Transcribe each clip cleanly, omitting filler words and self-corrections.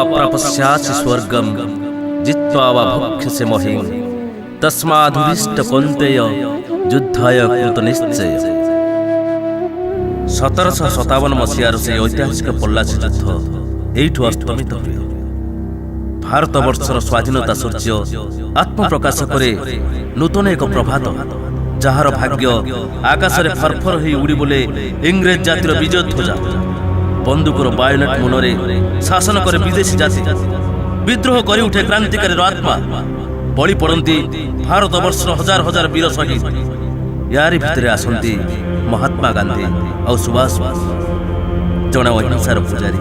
प्रापस्यासि स्वर्गम जित्वा वा भुक्ष्यसे महीम तस्मादुदिष्ट कौन्तेय युद्धाय कृत निश्चय। 1757 मसीहार से ऐतिहासिक पल्लासी युद्ध एइठु अस्तमित हुए। भारतवर्षर स्वाधीनता सूर्य आत्मप्रकाश करे नूतन एक प्रभात जार भाग्य आकाशरे फरफर होई उड़ी बोले इंग्रेज जातिर विजय ध्वजा। बंदूकर बायोनेट मुनरे शासन करे विदेशी जाति। विद्रोह करी उठे क्रांतिकारी आत्मा। बलि पड़ती भारतवर्षर हजार हजार वीर शहीद। यारी भितरे आसंती महात्मा गांधी और सुभाष बोस। जड़े अहिंसार पूजारी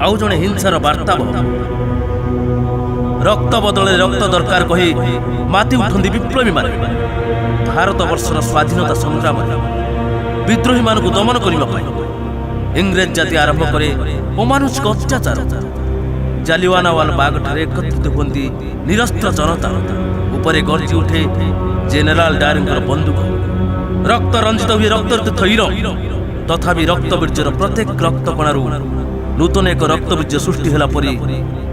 आउ जड़े हिंसार वार्ताबह। रक्त बदले रक्त दरकार कही माति उठंती विप्लवी माने। भारतवर्षर स्वाधीनता संग्राम विद्रोही मानक दमन करने इंग्रेज जाति आरंभ करे अमानुषिक अत्याचार। जालियानवाला बाग ठारे एकत्रित होती निरस्त्र जनता उपरे गर्जी उठे जेनेराल डायरଙ୍କର बंदूक। रक्त रंजित हुए रक्त थैर तथापि रक्तबीर्जर प्रत्येक रक्त कणारू नूतन एक रक्तबीर्ज सृष्टि होला परी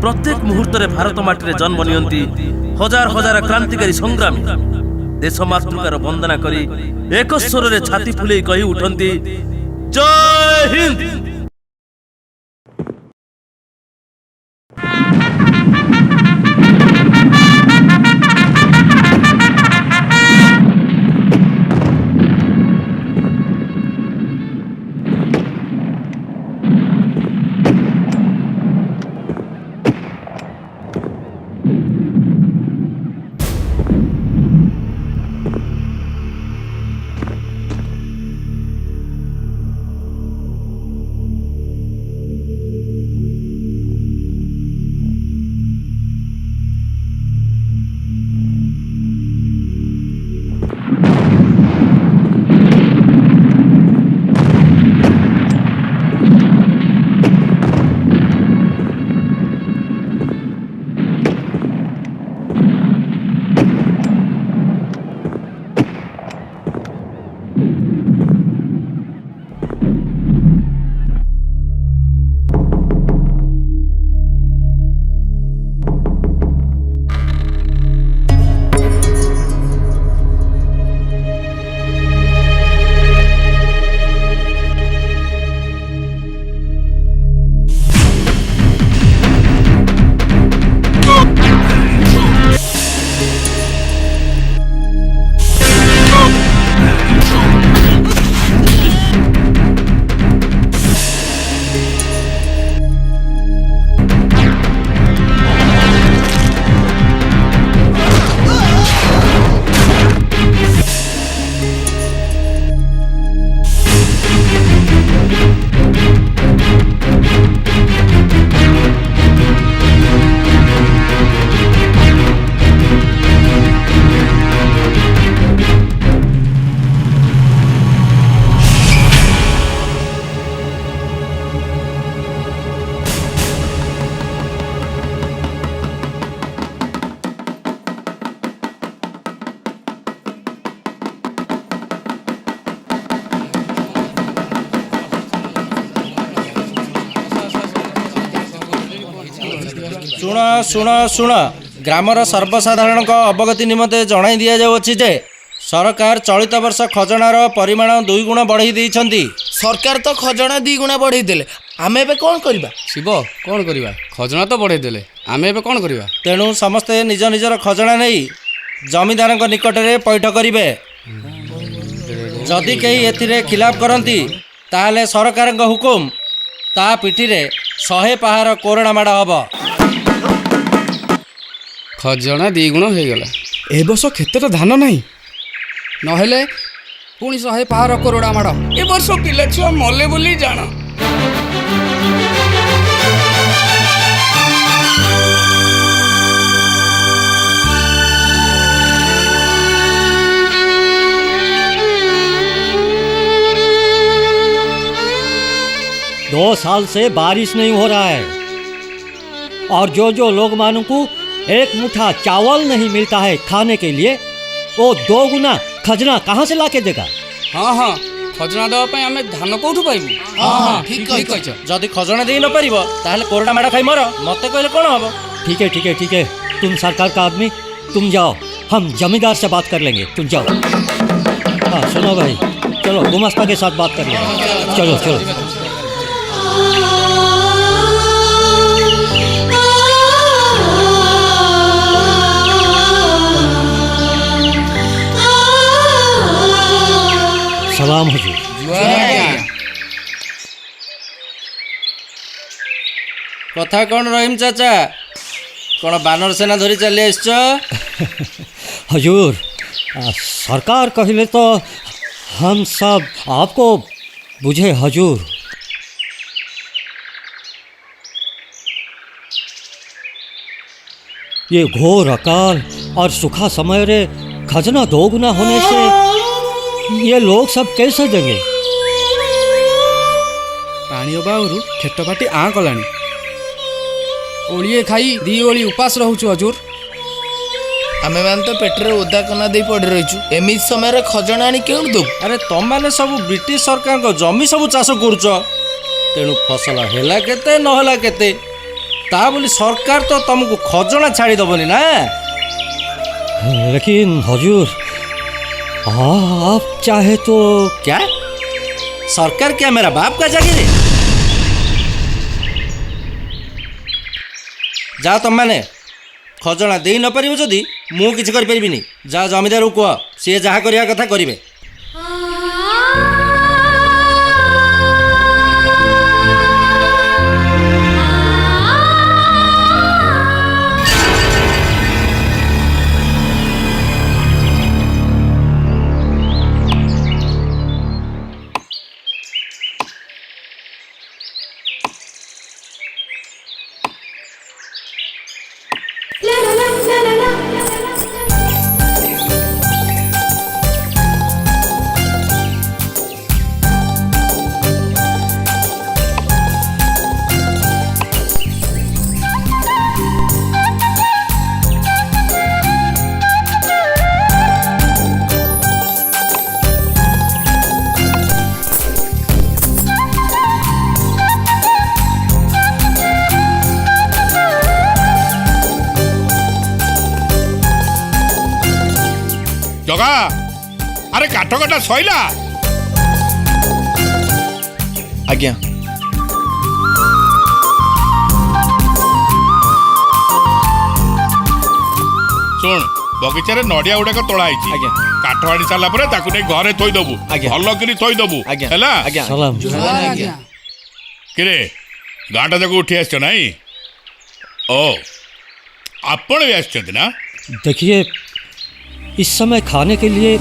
प्रत्येक मुहूर्त भारत माटी जन्म नियंती हजार हजार क्रांतिकारी संग्रामी। देश मातृकार वंदना करी एक स्वर रे छाती फुले कही उठंती जय हिंद। शुण शुण शुण ग्रामर सर्वसाधारण अवगति निमंते जणाई दि जाउछि जे सरकार चलित वर्ष खजनार परिमाण 2 गुण बढ़ाई देइछन्ति। सरकार तो खजना 2 गुण बढ़ाई देले आमे एबे कोन करबा? शिव कोन करबा? खजना तो बढ़ाई देले आमे एबे कोन करबा? तेणु समस्ते निज निजर खजना नहीं जमीदार निकट में पैठ करेंगे। जदि कहीं एथिरे खिलाफ करती ताहले सरकार हुकुम ता पिठी रे 100 पहाड़ कोरोना माड़ हम। खजना 2 गुण हो गला। ए वर्ष खेतर धान नहीं नहेले पुणी 100 पहाड़ कोरोना माड़। ए वर्ष पिला छुआ मले बोली जान। दो साल से बारिश नहीं हो रहा है और जो लोग मानों को एक मुट्ठा चावल नहीं मिलता है खाने के लिए, वो 2 गुना खजना कहाँ से लाके देगा? हाँ हाँ ଖଜଣା ଦେବା ପାଇଁ ଆମେ ଧାନ କୋଉଠୁ ପାଇବୁ? ହଁ ଠିକ କହିଛ। ଯଦି ଖଜଣା ଦେଇ ନ ପାରିବ ତାହେଲେ କୋରଡ଼ା ମାଡ଼ ଖାଇ ମର। ମତେ କହିଲେ କ'ଣ ହବ? ठीक है ठीक है ठीक है, तुम सरकार का आदमी, तुम जाओ, हम जमींदार से बात कर लेंगे, तुम जाओ। हाँ सुनो भाई, चलो गुमास्ता के साथ बात कर लेंगे, चलो चलो। सलाम हुजूर। କଥା କ'ଣ ରହିମ ଚାଚା? କ'ଣ ବାନର ସେନା ଧରି ଚାଲି ଆସିଛ? हुजूर, सरकार कहले तो हम सब आपको बुझे हुजूर। ये घोर अकाल और सूखा समय रे खजना दोगुना होने से ये लोग सब कैसे देंगे? ପାଣି ଅଭାବରୁ କ୍ଷେତ ବାଟି ଆଁ କଲାଣି। ଓଳିଏ ଖାଇ ଦି ଓଳି ଉପାସ ରହୁଛୁ ହଜୁର। ଆମେମାନେ ତ ପେଟରେ ଓଦା କନା ଦେଇ ପଡ଼ି ରହିଛୁ, ଏମିତି ସମୟରେ ଖଜଣା ଆଣି କେଉଁଠୁ ଦେବୁ? ଆରେ ତମମାନେ ସବୁ ବ୍ରିଟିଶ ସରକାରଙ୍କ ଜମି ସବୁ ଚାଷ କରୁଛ, ତେଣୁ ଫସଲ ହେଲା କେତେ ନହେଲା କେତେ ତା ବୋଲି ସରକାର ତ ତମକୁ ଖଜଣା ଛାଡ଼ିଦେବନି ନା। लेकिन हुजूर, आप चाहे तो क्या सरकार क्या मेरा बाप का जागीर है? ଯାଅ ତମମାନେ, ଖଜଣା ଦେଇ ନ ପାରିବ ଯଦି ମୁଁ କିଛି କରିପାରିବିନି। ଯାଅ ଜମିଦାରକୁ କୁହ, ସିଏ ଯାହା କରିବା କଥା କରିବେ। ଜଗା, ଆରେ କାଠ କଟା ସଇଲା? ଆଜ୍ଞା। ଶୁଣ, ବଗିଚାରେ ନଡ଼ିଆ ଗୁଡାକ ତୋଳା ହେଇଛି। ଆଜ୍ଞା। କାଠ ଆଣି ସାରିଲା ପରେ ତାକୁ ନେଇ ଘରେ ଥୋଇଦବୁ, ଆଜ୍ଞା। ଭଲ କିରି ଥୋଇଦବୁ, ଆଜ୍ଞା। ହେଲା? ଆଜ୍ଞା। सलाम। ଆଜ୍ଞା। କିରେ, ଗାଁଟା ଯାକ ଉଠି ଆସିଛ ନାଇଁ? ଓ, ଆପଣ ବି ଆସିଛନ୍ତି ନା? देखिए, इस समय खाने के लिए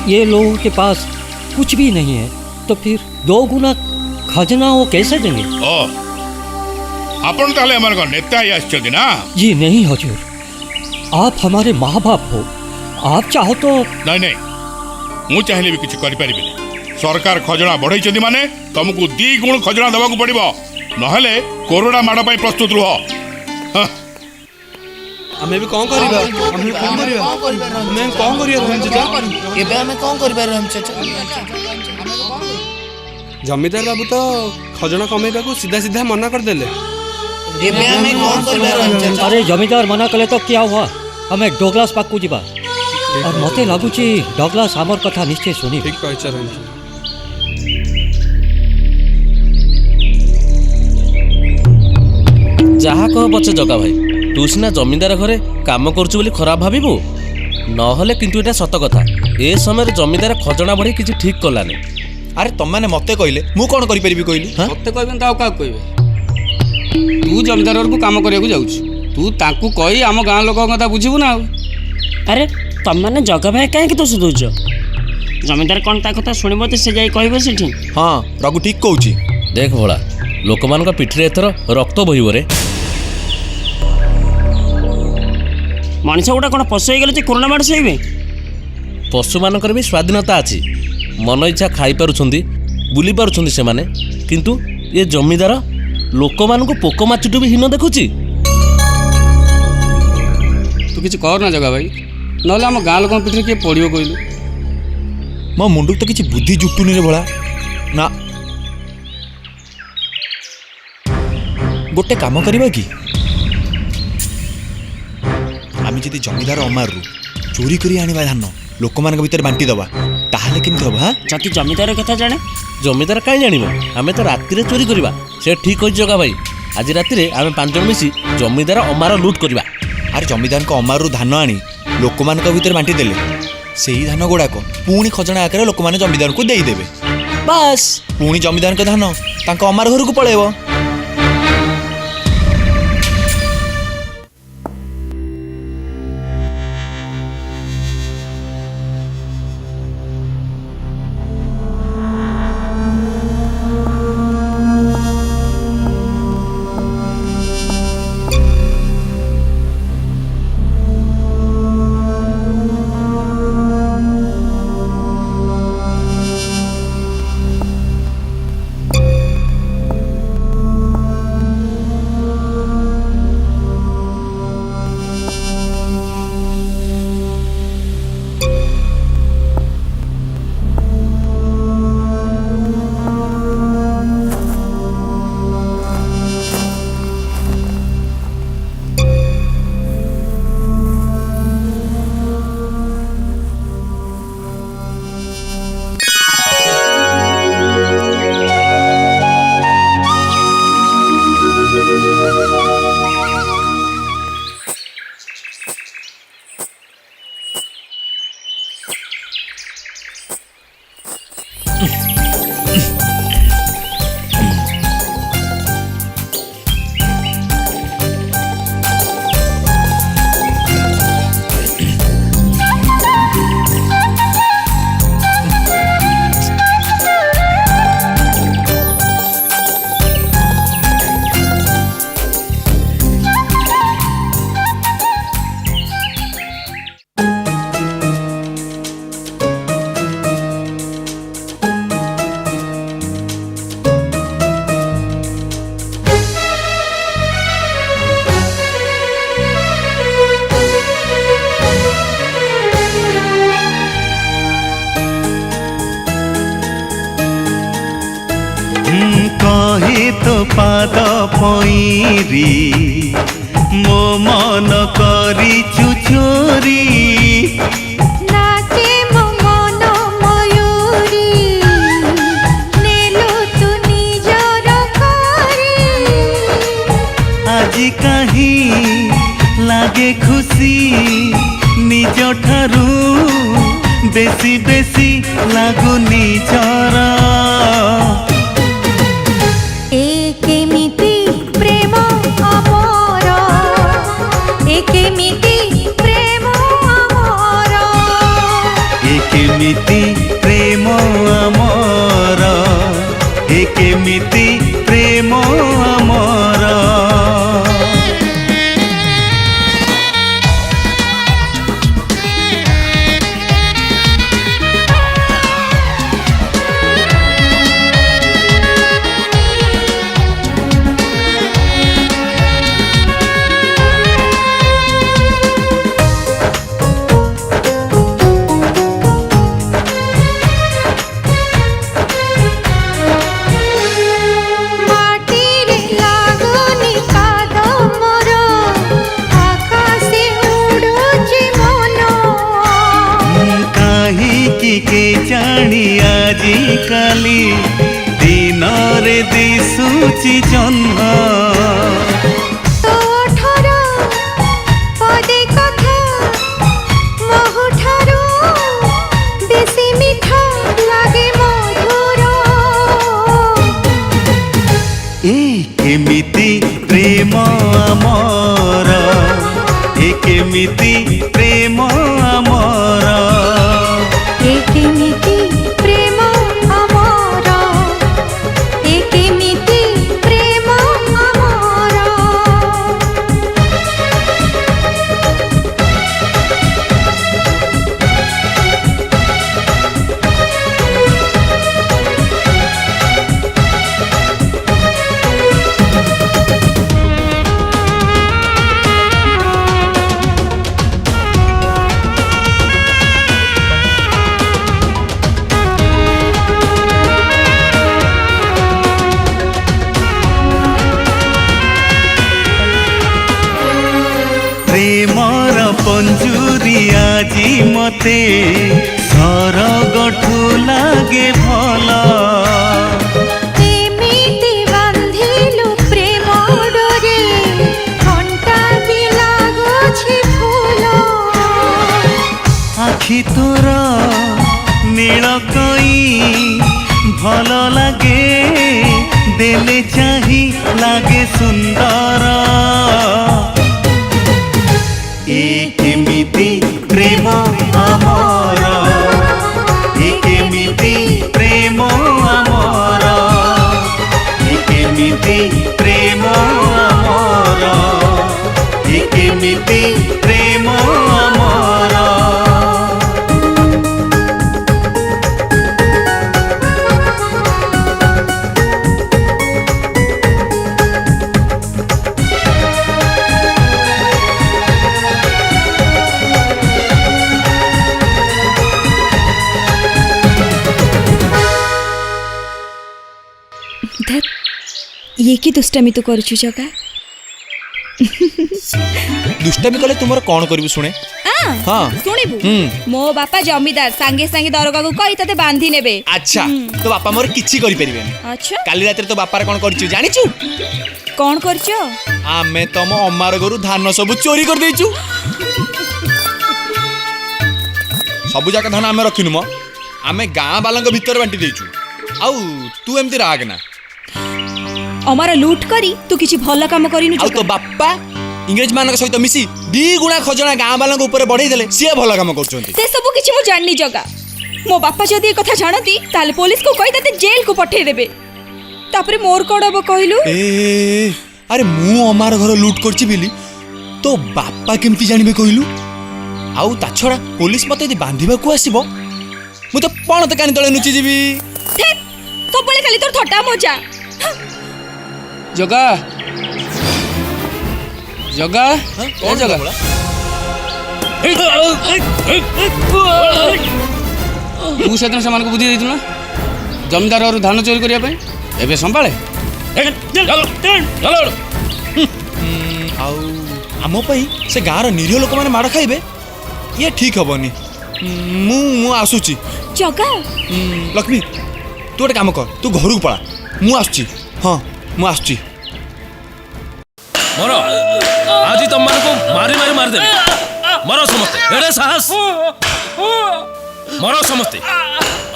ये लोगों के पास कुछ भी नहीं है, तो फिर दो गुना खजना वो कैसे देंगे? ଓ, ଆପଣ ତାହେଲେ ଏମାନଙ୍କ ନେତା ହେଇ ଆସିଛନ୍ତି ନା? जी नहीं हुजूर, आप हमारे माँ बाप हो, आप चाहो तो। ନାଇଁ ନାଇଁ, ମୁଁ ଚାହିଁଲେ ବି କିଛି କରିପାରିବିନି। ସରକାର ଖଜଣା ବଢ଼େଇଛନ୍ତି ମାନେ ତମକୁ 2 ଗୁଣ ଖଜଣା ଦେବାକୁ ପଡ଼ିବ, ନହେଲେ କୋରୋନା ମାଡ଼ ପାଇଁ ପ୍ରସ୍ତୁତ ରୁହ। ହଁ। ଆମେ ବି କ'ଣ କରିବା? ଆମେ କ'ଣ କରିବା? ଆମେ କ'ଣ କରିବା ରହିମ ଚାଚା? ଏବେ ଆମେ କ'ଣ କରିବା ରହିମ ଚାଚା? ଜମିଦାର ବାବୁ ତ ଖଜଣା କମେଇବାକୁ ସିଧା ସିଧା ମନା କରିଦେଲେ। ଏବେ ଆମେ କ'ଣ କରିବା ରହିମ ଚାଚା? अरे जमींदार मना कले तो क्या हुआ, हमें डगलास पाकू जीवा, और मते लागुची डगलास आमर कथा निश्चय सुनी। ଠିକ୍ କହିଛ ରହିମ। ଯାହା କହ ପଛେ ଜଗା ଭାଇ, ତୁ ସିନା ଜମିଦାର ଘରେ କାମ କରୁଛୁ ବୋଲି ଖରାପ ଭାବିବୁ, ନହେଲେ କିନ୍ତୁ ଏଇଟା ସତ କଥା। ଏ ସମୟରେ ଜମିଦାର ଖଜଣା ବଢ଼େଇ କିଛି ଠିକ୍ କଲାନି। ଆରେ ତମମାନେ ମତେ କହିଲେ ମୁଁ କ'ଣ କରିପାରିବି କହିଲି? ମତେ କହିବେନି ତ ଆଉ କାହାକୁ କହିବେ? ତୁ ଜମିଦାର ଘରକୁ କାମ କରିବାକୁ ଯାଉଛୁ, ତୁ ତାଙ୍କୁ କହି ଆମ ଗାଁ ଲୋକଙ୍କ କଥା ବୁଝିବୁ ନା ଆଉ। ଆରେ ତମମାନେ ଜଗା ଭାଇ କାହିଁକି ଦୋଷ ଦେଉଛ? ଜମିଦାର କ'ଣ ତା କଥା ଶୁଣିବ ତ ସେ ଯାଇ କହିବ ସେଠି। ହଁ, ରଘୁ ଠିକ୍ କହୁଛି। ଦେଖ ଭୋଳା, ଲୋକମାନଙ୍କ ପିଠିରେ ଏଥର ରକ୍ତ ବୋହିବରେ। ମଣିଷ ଗୁଡ଼ା କ'ଣ ପଶୁ ହେଇଗଲେ ଯେ କୋରୋନା ମାଡ଼ ସହିବେ? ପଶୁମାନଙ୍କର ବି ସ୍ୱାଧୀନତା ଅଛି, ମନ ଇଚ୍ଛା ଖାଇପାରୁଛନ୍ତି, ବୁଲି ପାରୁଛନ୍ତି ସେମାନେ, କିନ୍ତୁ ଏ ଜମିଦାର ଲୋକମାନଙ୍କୁ ପୋକ ମାଛିଠୁ ବି ହୀନ ଦେଖୁଛି। ତୁ କିଛି କର ନା ଜଗା ଭାଇ, ନହେଲେ ଆମ ଗାଁ ଲୋକଙ୍କ ପିଠିରେ କିଏ ପଡ଼ିବ କହିଲୁ? मो मुंडू तो किसी बुद्धि जुटुनी रे भला ना गोटे काम करवा कि आम जी जमीदार अमार चोरी करी आनिबा धान लोक मान भीतर बांटी दबा ताहले केमती हम हाँ जति जमीदार कथा जाने जमीदार कहीं जानवा आम तो राति चोरी करवा से ठीक हो जगा भाई आज राति आम 5 जन मिसी जमीदार अमार लुट करवा। अरे जमीदार अमार धान आनी लोक मान भीतर बांटी देले सेही धान गुड़ाक पुणी खजना आकार लोक मैंने जमीदार को देदेवे बास पुणी जमीदार धान तांको अमार घर को पलैब। कहे तो पाद पईरी मो मन करी चुचोरी नाचे मो मन मयूरी नेलु तू निजर करी आज कहीं लागे खुशी निज ठारू बेसी बेसी लागू निजरा प्रेम आमर केमिति प्रेम आमर के जानी आजी काली दिन रे दिसुची जन्म केमिति प्रेम आमर केमिति प्रेम आमर केमिति प्रेम आमर केमिति प्रेम मते सरगठु लागे भला एमिति बांधिलु प्रेम डोरे घंटा भी लागुछि फूल आखि तोर नील कई भल लागे देले चाही लागे सुंदर ए केमिति प्रेम आमर ए केमिति प्रेम आमर ए केमिति प्रेम आमर ए केमिति प्रेम आमर ये की दुष्टामी तू करुछु जगा दुष्टामी कले तुमर कौन करिबु शुणे हाँ शुणिबु मो बापा जमीदार सांगे सांगे दरोगा को कहि तते बांधी नेबे अच्छा तो बापा मोर किछि करि परिबेनी अच्छा काली रात तो बापार कौन करछु जानिछु कौन करछो आमे तम अम्मार घरु धान सब चोरी कर देइछु सब जाक धान आमे रखिनु म आमे गां बालंग भीतर बांटी देइछु आउ तू एमती राग ना हमारा लूट करी तू किछि भल काम करिनु आउ तो बापा इंग्रेज मान सहित मिसी 2 गुणा खजना गां बालंग ऊपर बढ़ाई देले सिए भल काम करछंती से सब किछि मु जाननी जगा मो बापा जदी ए कथा जानती ताले पुलिस को कहि तते जेल को पठे देबे तापरे मोर कोडब कहिलु ए अरे मु अमार घर लूट करछि बिली तो बापा केमती जानिबे कहिलु आउ ता छडा पुलिस मते यदि बांधिबा को आसीबो मु तो पण त कानी तळे नुचि जीवी सबले खाली तोर थट्टा मजा जगा जगा ओ जगा तू सेदिन से बुद्धि देइतु ना जमीदार और धान चोरी करिया पे एबे संभाळे आउ आमो पई से गाँर निरीह लोक माने माड़ खाइबे ये ठीक हबनी मु आसुची जगा लक्ष्मी तू गोटे काम कर तू घर को पड़ा मु आसुची हाँ मु आसुची मरो आज तुम मन को मारी मारी मार दे मरो समस्ते एड़े साहस मरो समस्ते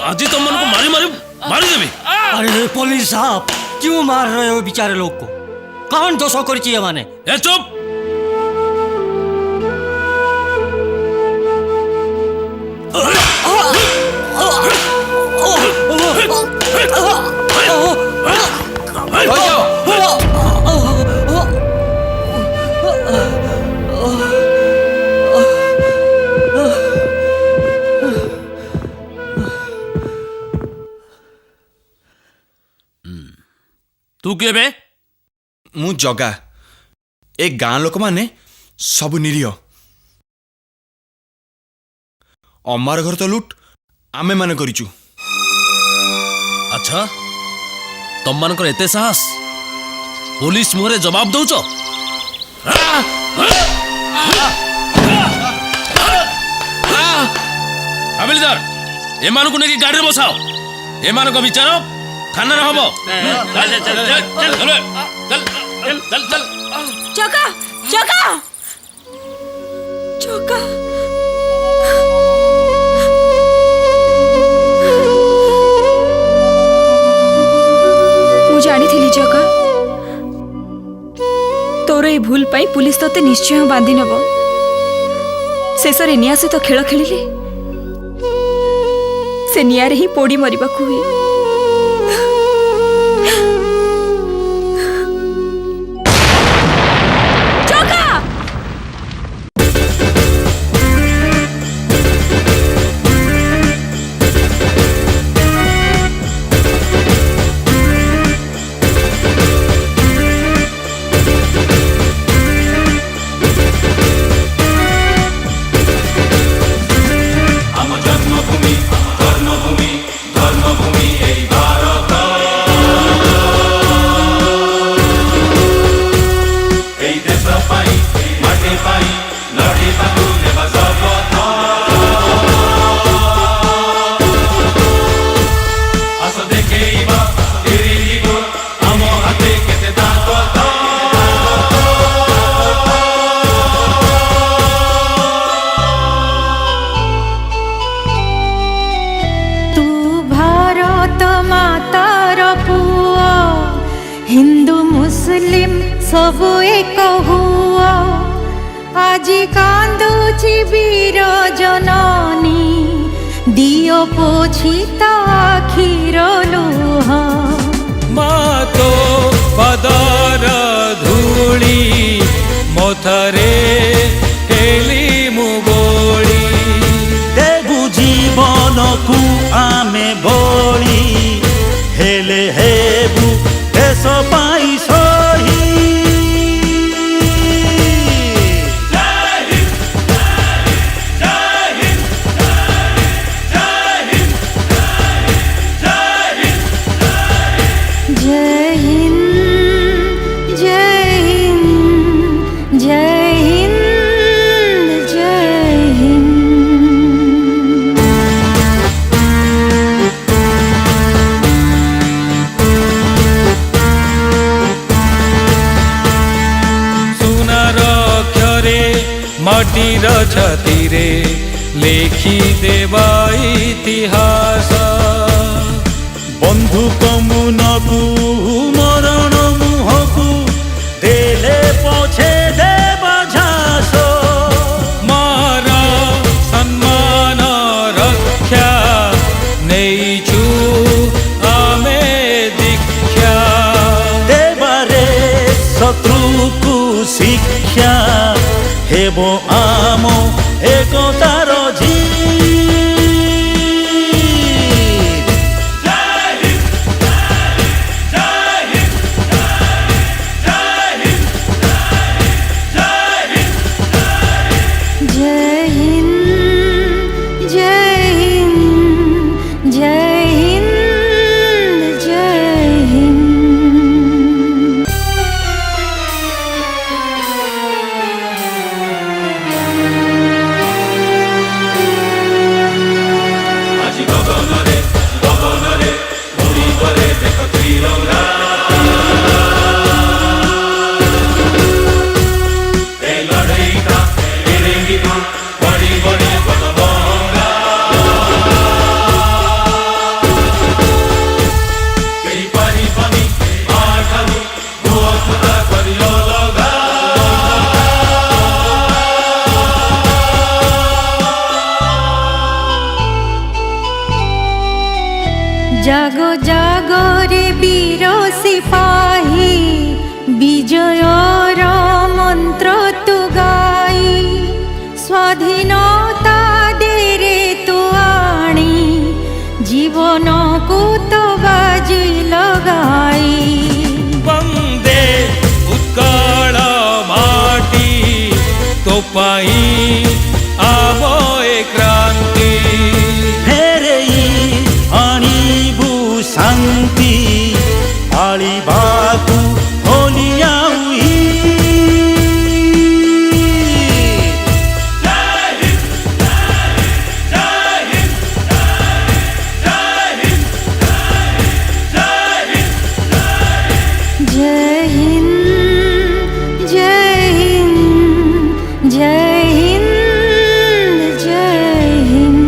आज तुम मन को मारी मारी मारी देबे अरे पुलिस साहब क्यों मार रहे हो बेचारे लोग को कौन दोष करछि माने ए चुप तू के बे मु जगा ए गाँ लोक माने सब निरीह अमार घर तो लूट आमे माने करिचु अच्छा तुम मानकर एते साहस पुलिस मुहरे जवाब दउचो हविलदार एमान को नेकी गाड़ी रे बसाओ एमान को विचार थाना रे हबो चल चल चल चल चल चल चल जगा जगा जगा जानी थी जगा तोर ए भूल पाई पुलिस तते निश्चय बांधी नब शेष निया सहित खेल खेलिले से निया रे ही पोड़ी मरिबा को हुए कर्मभूमि कर्मभूमि हिंदू मुस्लिम सबु एक हुआ আজি কান্দুছি বীর জননী দিও পোছিতা আখির লুহ মাতো পদর ধূলি মথরে হেলি মুবলি দেবু জীবনকু ଆମେ বলি হেলে হেবু দেশ পাই সহি जय हिंद जय हिंद जय हिंद जय हिंद সোনার অক্ষরে মাটির ছাতিরে লেখি দেবা ইতিহাস বন্ধুক মুনকু মরণ মুহকু দেলে পছে দেব ঝাস মার সম্মান রক্ষা নেইছু আমি দীক্ষা দেবারে শত্রুকু শিক্ষা হেব আম একতার ঝি जय हिंद जय हिंद जय हिंद जय हिंद জাগো জাগো রে বীর সিপাহী বিজয়র মন্ত্র তু গাই স্বাধীনতা দে রে তু আনি জীবনকু তো বাজি লগাই বন্দে উৎকল মাটি তো পাই আবো এ ক্রান্তি ফেরেই আনিবু শান্তি আলিবাকু হলিয়াউই जय हिंद जय हिंद जय हिंद जय हिंद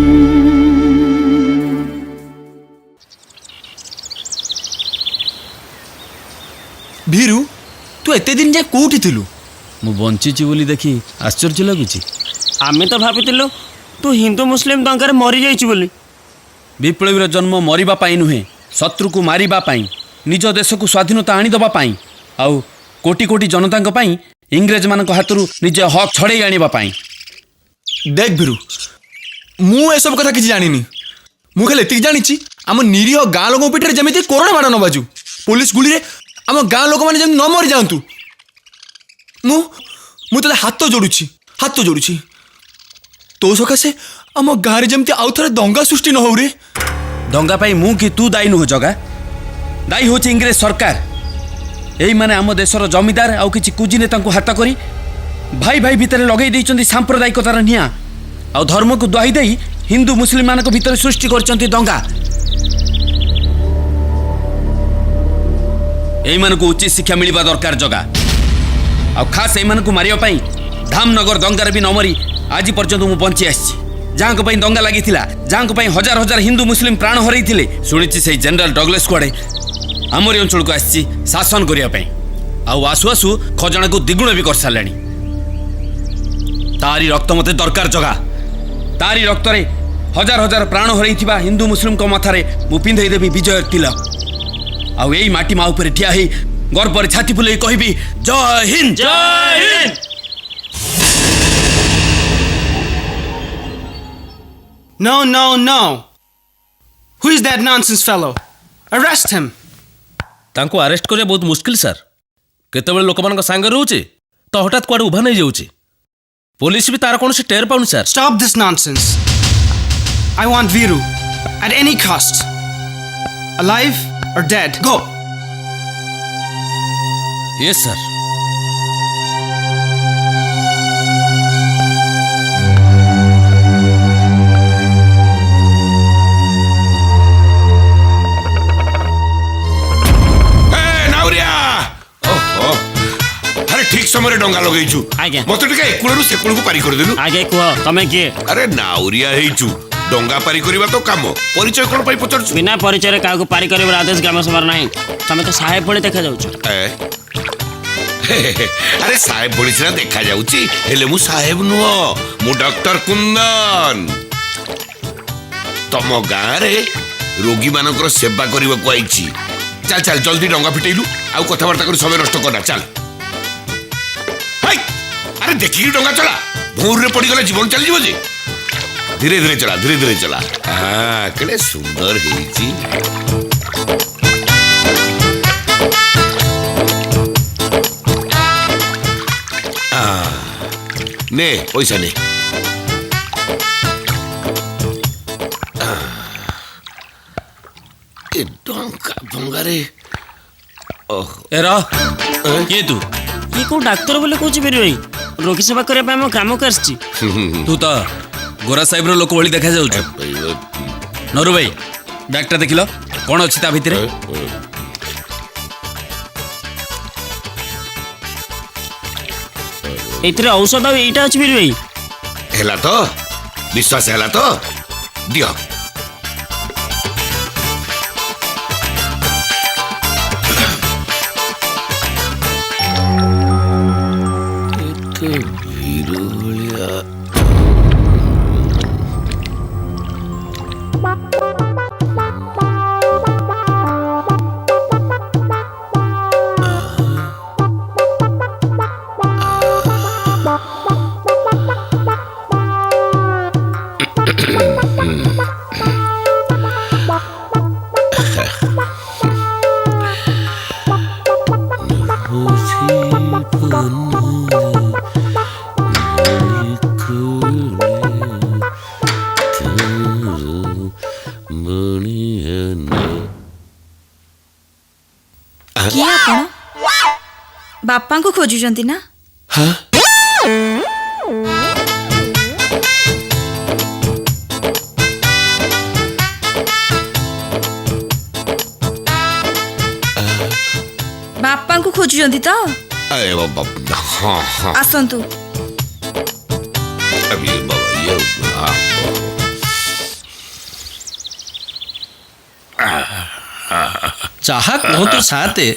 ଭୀରୁ ତୁ ଏତେ ଦିନ ଯାଏ କୋଉଠି ଥିଲୁ? ମୁଁ ବଞ୍ଚିଛି ବୋଲି ଦେଖି ଆଶ୍ଚର୍ଯ୍ୟ ଲାଗୁଛି। ଆମେ ତ ଭାବିଥିଲୁ ତୁ ହିନ୍ଦୁ ମୁସଲିମ ଦଙ୍ଗାରେ ମରିଯାଇଛୁ ବୋଲି। ବିପ୍ଳବୀର ଜନ୍ମ ମରିବା ପାଇଁ ନୁହେଁ, ଶତ୍ରୁକୁ ମାରିବା ପାଇଁ, ନିଜ ଦେଶକୁ ସ୍ୱାଧୀନତା ଆଣିଦେବା ପାଇଁ, ଆଉ କୋଟି କୋଟି ଜନତାଙ୍କ ପାଇଁ ଇଂରେଜମାନଙ୍କ ହାତରୁ ନିଜ ହକ୍ ଛଡ଼େଇ ଆଣିବା ପାଇଁ। ଦେଖ ଭୀରୁ, ମୁଁ ଏସବୁ କଥା କିଛି ଜାଣିନି। ମୁଁ ଖାଲି ଏତିକି ଜାଣିଛି ଆମ ନିରୀହ ଗାଁ ଲୋକଙ୍କ ପିଠରେ ଯେମିତି କରୋନା ମାଡ଼ ନ ବାଜୁ, ପୋଲିସ ଗୁଳିରେ ଆମ ଗାଁ ଲୋକମାନେ ଯେମିତି ନ ମରିଯାଆନ୍ତୁ। ମୁଁ ତୋତେ ହାତ ଯୋଡ଼ୁଛି। ତୋ ସକାଶେ ଆମ ଗାଁରେ ଯେମିତି ଆଉ ଥରେ ଦଙ୍ଗା ସୃଷ୍ଟି ନ ହଉ ରେ। ଦଙ୍ଗା ପାଇଁ ମୁଁ କି ତୁ ଦାୟୀ ନୁହଁ ଜଗା, ଦାୟୀ ହେଉଛି ଇଂରେଜ ସରକାର। ଏଇମାନେ ଆମ ଦେଶର ଜମିଦାର ଆଉ କିଛି କୁଜି ନେତାଙ୍କୁ ହାତ କରି ଭାଇ ଭାଇ ଭିତରେ ଲଗେଇ ଦେଇଛନ୍ତି ସାମ୍ପ୍ରଦାୟିକତାର ନିଆଁ, ଆଉ ଧର୍ମକୁ ଦ୍ୱାହି ଦେଇ ହିନ୍ଦୁ ମୁସଲିମମାନଙ୍କ ଭିତରେ ସୃଷ୍ଟି କରିଛନ୍ତି ଦଙ୍ଗା। ଏଇମାନଙ୍କୁ ଉଚିତ ଶିକ୍ଷା ମିଳିବା ଦରକାର ଜଗା। ଆଉ ଖାସ୍ ଏଇମାନଙ୍କୁ ମାରିବା ପାଇଁ ଧାମନଗର ଦଙ୍ଗାରେ ବି ନ ମରି ଆଜି ପର୍ଯ୍ୟନ୍ତ ମୁଁ ବଞ୍ଚି ଆସିଛି। ଯାହାଙ୍କ ପାଇଁ ଦଙ୍ଗା ଲାଗିଥିଲା, ଯାହାଙ୍କ ପାଇଁ ହଜାର ହଜାର ହିନ୍ଦୁ ମୁସଲିମ ପ୍ରାଣ ହରାଇଥିଲେ, ଶୁଣିଛି ସେଇ ଜେନେରାଲ ଡଗଲସ୍ କୁଆଡ଼େ आमरी अंचल को आसी शासन करने आउ आसु आसु खजना को द्विगुण भी कर सारे तारी रक्त मते दरकार जगह तारी रक्त रे हजार हजार प्राण हरई हिंदू मुस्लिम को मथारे मु पिंधई देवी विजय तिलक आउ एई माटी मा ऊपर ठिया ही गर्व रे छाती फुलई कहबी जय हिंद जय Hind. No, no, no. Who is that nonsense fellow? Arrest him. तांको अरेस्ट करिया बहुत मुश्किल सर केतेबेले लोक मान संगे रहउचे तो हठात कुआडे उभा नहीं जाउचे पुलिस भी तार कोनसे टेर पाउनी sir. Stop this nonsense. I want Viru at any cost. Alive or dead. Go. Yes sir. ठीक समय डंगा लगेचु आज्ञा मत टिके एकुळरू सेकुळ को पारी कर देलु। आगे कह तमे किए? अरे नाउरिया हेचु डंगा पारी करबा तो काम परिचय कोन पई पचरछु बिना परिचय का को पारी करबा आदेश ग्राम सभा नहीं तमे तो साहेब भले देखा जाउछ। अरे साहेब भली सिना देखा जाउची हेले मु साहेब नुह मु डॉक्टर कुंदन तम गाँ रे रोगी मानकर सेवा करबा को आइची। चल चल जल्दी डंगा फिटेलु आउ कथावार्ता कर समय नष्ट करना चल। अरे देखिए डंगा चला भोर रे पड़ी गले जीवन चली जीव जे धीरे धीरे चला धीरे धीरे चला। हाँ केड़े सुंदर हेची ने पैसा ने डंगा भंगा रे ए रह के तू ये को डाक्टर बोले कहूँ फिर भाई रोगी सेवा करने आम ग्राम को आसची। तू तो गोरा साहेब लोक भली देखा जाउछ। नरु भाई डाक्टर देखिल कौन अच्छी ता भितर एथिरे औषध एटा अछि फिर भाई हेला तो विश्वास हेला तो दियो। किए आपण बापा को खोजुचंती ना? हाँ बापा को खोजुचंती तो? अरे बाबा हाँ हाँ आसंतु अभी बाबा ये चाहा कहतु साते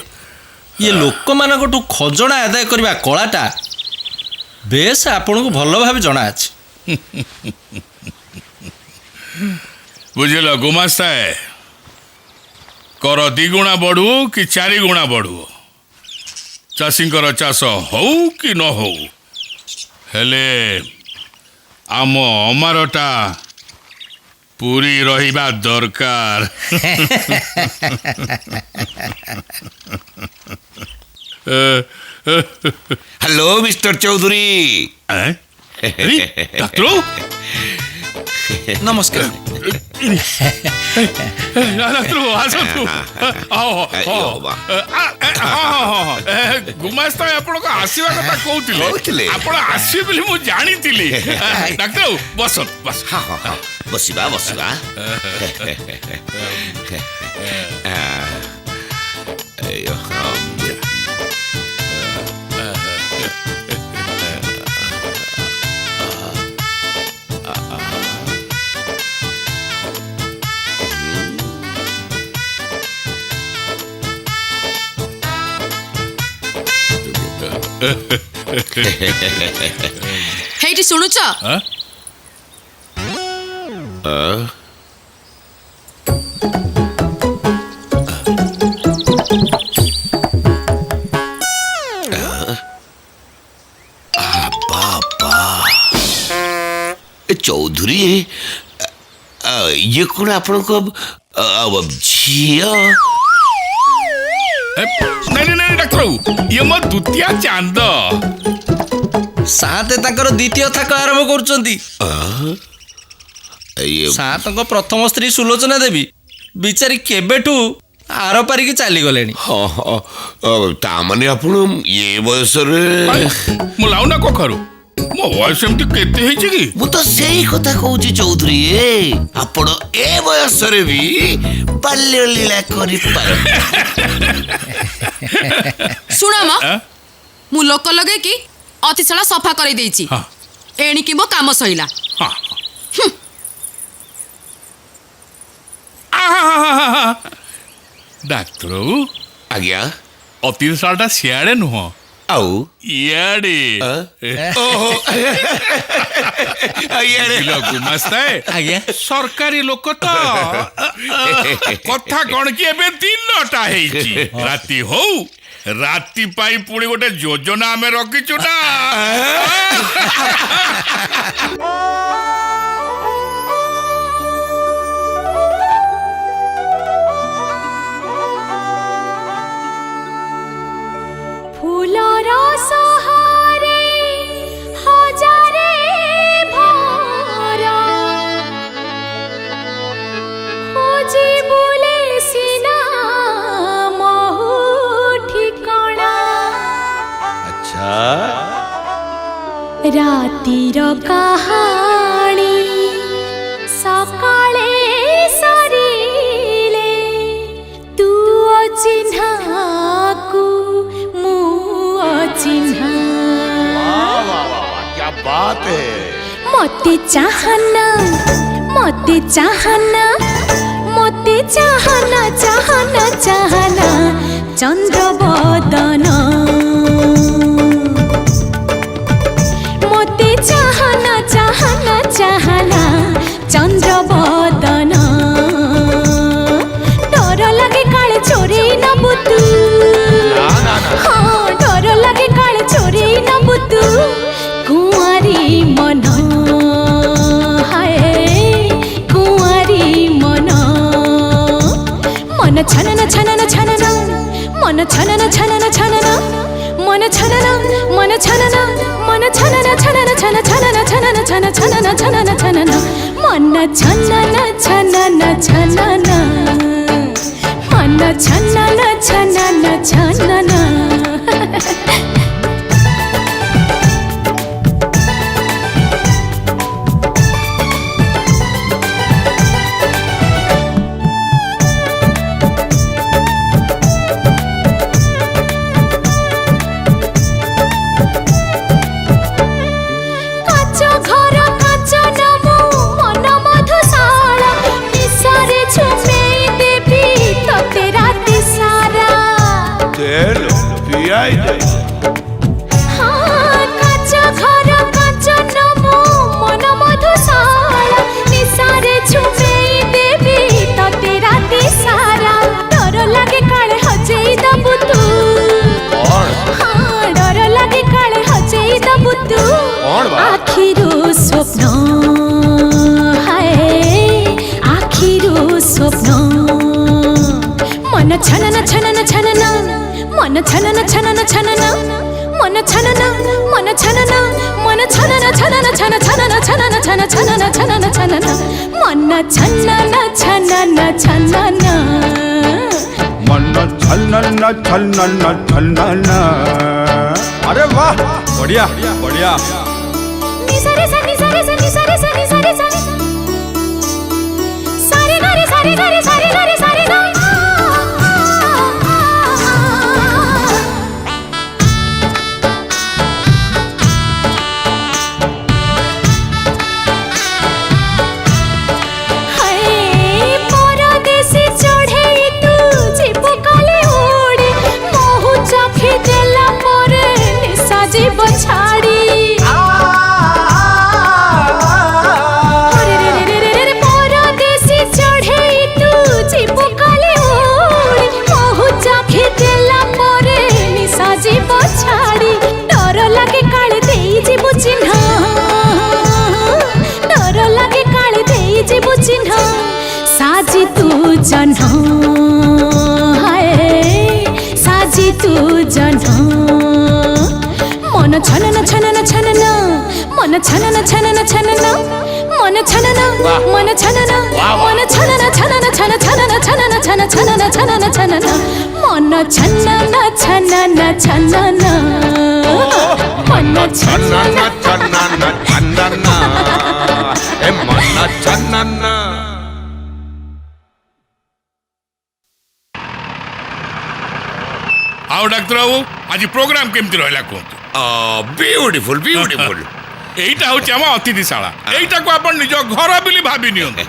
ये लोक मानकटू खजना आदाय करबा कलाटा बेस आपन को भल भाव जना अछि। बुझल गुमास्ता है कर दिगुणा बढ़ू कि चारि गुणा बढ़ू चाषींकर चाष हौ कि न हौ हेले आम अमारटा पूरी रहिबा दरकार। Hello mister Chaudhary. डॉक्टर नमस्कार। गुमास्ता आपण को आसीबा कथा कहउतिले आपण आसी बोली मु जानितिली। डॉक्टर बस बस हां हां बसिबा बसिबा अयो ହେଇଟି ଶୁଣୁଛ? चौधरी ये कौन आपण को झिया? नहीं नहीं डॉक्टर ये मो द्वितीय चांद साते तांकर द्वितीय थाक आरंभ करुचंती। सातଙ୍କ प्रथम स्त्री सुलोचना देवी बिचारी केबेठू आर पारिकी चली गलेनी। ता माने आपण ये बयस रे मु लाउना कखरु मो वयस एमती केते हेछि की? मु तो सेही कथा कहूची चौधरी आपण ए बयस रे भी बाल्य लीला करि पार। सुना म मु लोक लगे कि अतिशला सफा कर देइछि एणी कि मो काम सहिला। डाक्टर आज्ञा अतिशालटा सियाड़े नुह आउ इयाड़े ओहो इयाड़े गुमास्ता आज्ञा सरकारी लोक तो कथा कौन कि एबे 3टा हेछि राती हो राती पाई पुणी गोटे योजना आमे रखिछु ना। रातिर कहानी सकाळे सरिले तू अचिन्हा को मु अचिन्हा। क्या बात है। मते चाहना मते चाहना मते चाहना चाहना चाहना चंद्र बदन चाहना चाहना चाहना चंद्र बदन डर लगे काले चोरी न बुतू। हाँ डर लगे काले चोरी न बुतू कुंवारी मन हाय कुंवारी मन मन छनन छनन छनन मन छनन छनन छनन मन छनन मन छनन मन छनन छनन छन छनन छनन छन छनन छनन छनन मन छनन छनन छनन मन छनन छनन छनन। आखिरो स्वप्न हाय आखिरो स्वप्न मन छनन छनन छनन मन छनन छनन छनन मन छनन मन छनन मन छनन छनन छन छनन छनन छन छनन छनन छनन मन छनन छनन छनन मन छनन छनन छनन। अरे वाह बढ़िया बढ़िया। सारे सारे सारे सारे सारे सारे सारे सारे सारे गारे सारे गारे सारे गारे सारे गा। हाय परदेसी चढ़े तू जीव काले उड़ी महु चाखी देला परे निशा मन छनन मन छनन मन छनन छनन छन छनन छनन छन छनन छनन छनन मन छनन छनन छनन मन छनन आओ डाक्टर बाबू आज प्रोग्राम केमती रहा कहतु ब्यूटीफुल ब्यूटीफुल এইটা হচ্ছে আমার অতিথিশালা এইটাকে আপন নিজ ঘর বলি ভাবি নিয়ন্তু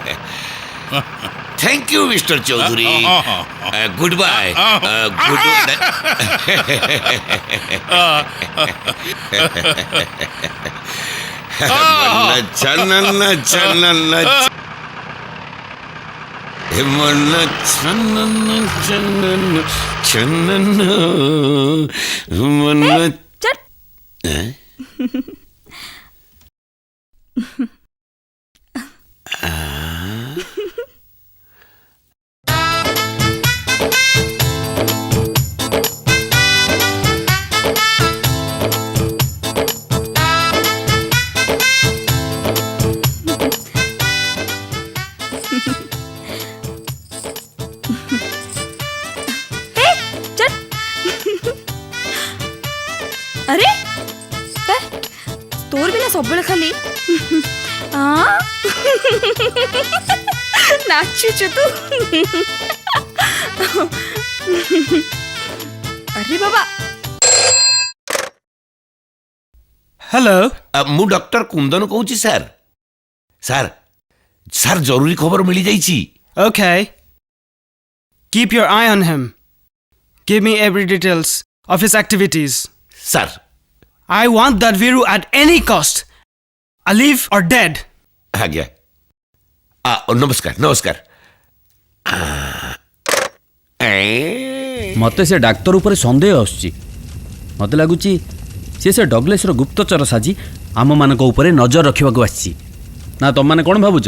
thank you mister Choudhary good bye good चनन चनन मन चनन चनन चनन मन अरे तोर बिना सब खाली नाचुचु तू अरे बाबा हेलो मु डॉक्टर कुंदन कहूची सर सर सर जरूरी खबर मिली जाइची Okay. Keep your eye on him. Give me every details of his activities. Sir. I want that Viru at any cost. Alive or dead. आज्ञा नमस्कार नमस्कार मते से डाक्तर ऊपर संदेह आसुची मते लागुची से डगलेसर गुप्तचर साजी आम मानक ऊपर नजर रखा आसी ना तुम मैंने कौन भावुच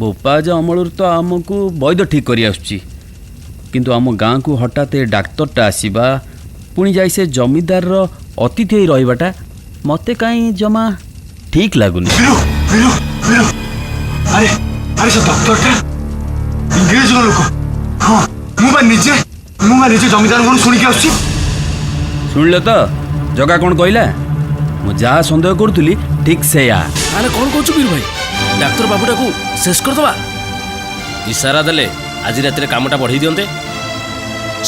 बोपाज अमल तो आमको वैद ठीक कर किंतु आम गाँ को हठात डाक्तरटा आसवा पुणी जाई से जमीदार अतिथि रहीबाटा मते कहीं जमा ठीक लगुनि अरे अरे से डॉक्टरटा इंग्रेज लोक हां मु निजे जमीदार को सुनी के आसी सुनले तो जगा कौन कहला मु जहाँ सन्देह करूली ठीक से या अरे कौन कहू वीर भाई डाक्तर बाबूटा को शेष करदवा इशारा देले आज रात कामटा बढ़ाई दियंते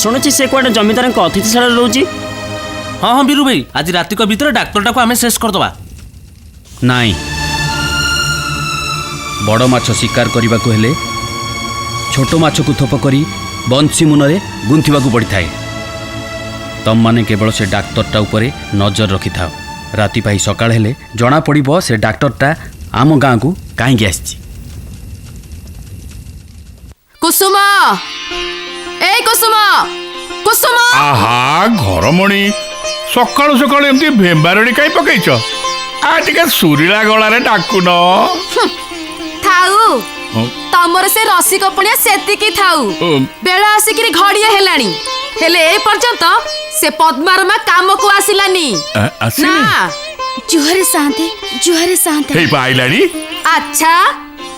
शुणुची से कौन जमीदार अतिथिशाला रोची हाँ हाँ वीरू भाई आज रात भीतर डाक्तरटा को आम शेष करदवा नाई बड़ माछ शिकार करने को हेले छोट माछ को थोप करी बंशी मुनरे गुंथवा को पड़ी थाए तम माने केवल से डाक्तरटा उपरे नजर रखि थाओ राति पाई सकाळ हेले जना पड़िबो से डाक्तरटा आम गाँ को कहीं आसी कुसुमा ए कुसुमा कुसुमा आहा घरमणी सकाळु सकाळु एमती भेंबारडी काई पकईछ आ टिके सुरीला गळारे डाकुन थाउ तमर से रसी कपणिया सेतिकी थाउ बेला आसिकरी घड़िया हेलानी हेले ए पर्यंत से पद्मारमा काम को आसिलानी ना जुहरे शांति हेई पाइलानी अच्छा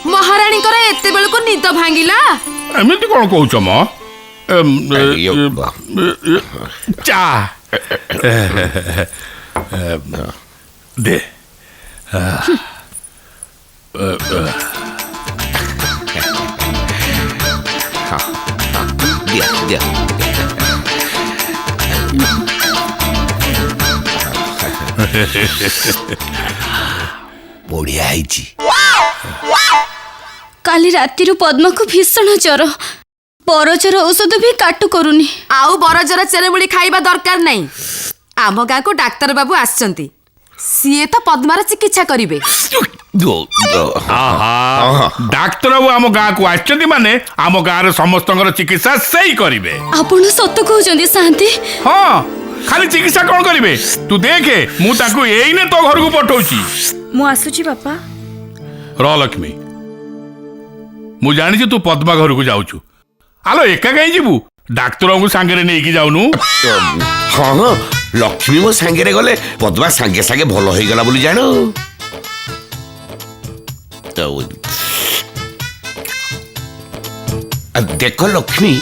महारानी करे एते बेल को निद भांगिला एमिति कोन कहउछ म चा दे दिया बढ़िया आईची काली रातिरु पद्मा को भीषण ज्वर बरजर औषध भी काटु करूनी आउ बरजर चेरेमुली खाइबा दरकार नहीं आम गाँ को डाक्तर बाबू आसचंती सीए तो पद्मार चिकित्सा करिवे डाक्तर बाबू आम गाँ को आसचंती माने आम गाँ रे समस्तंकर चिकित्सा सही करिवे आपण सत्य कहउचंदी शांति हां खाली चिकित्सा कौन करिवे तू देखे मु ताकू एइने तो घर को पठौची मु आसुची बापा र लक्ष्मी मु जानी तू पद्मा घर को जाऊछु आलो एका कहीं जीवु डाक्तर को सांगे नहीं की जाऊनु हाँ हाँ लक्ष्मी मो सांगे गले पद्मा सांगे सांगे भल हो गला बोली जानो देख लक्ष्मी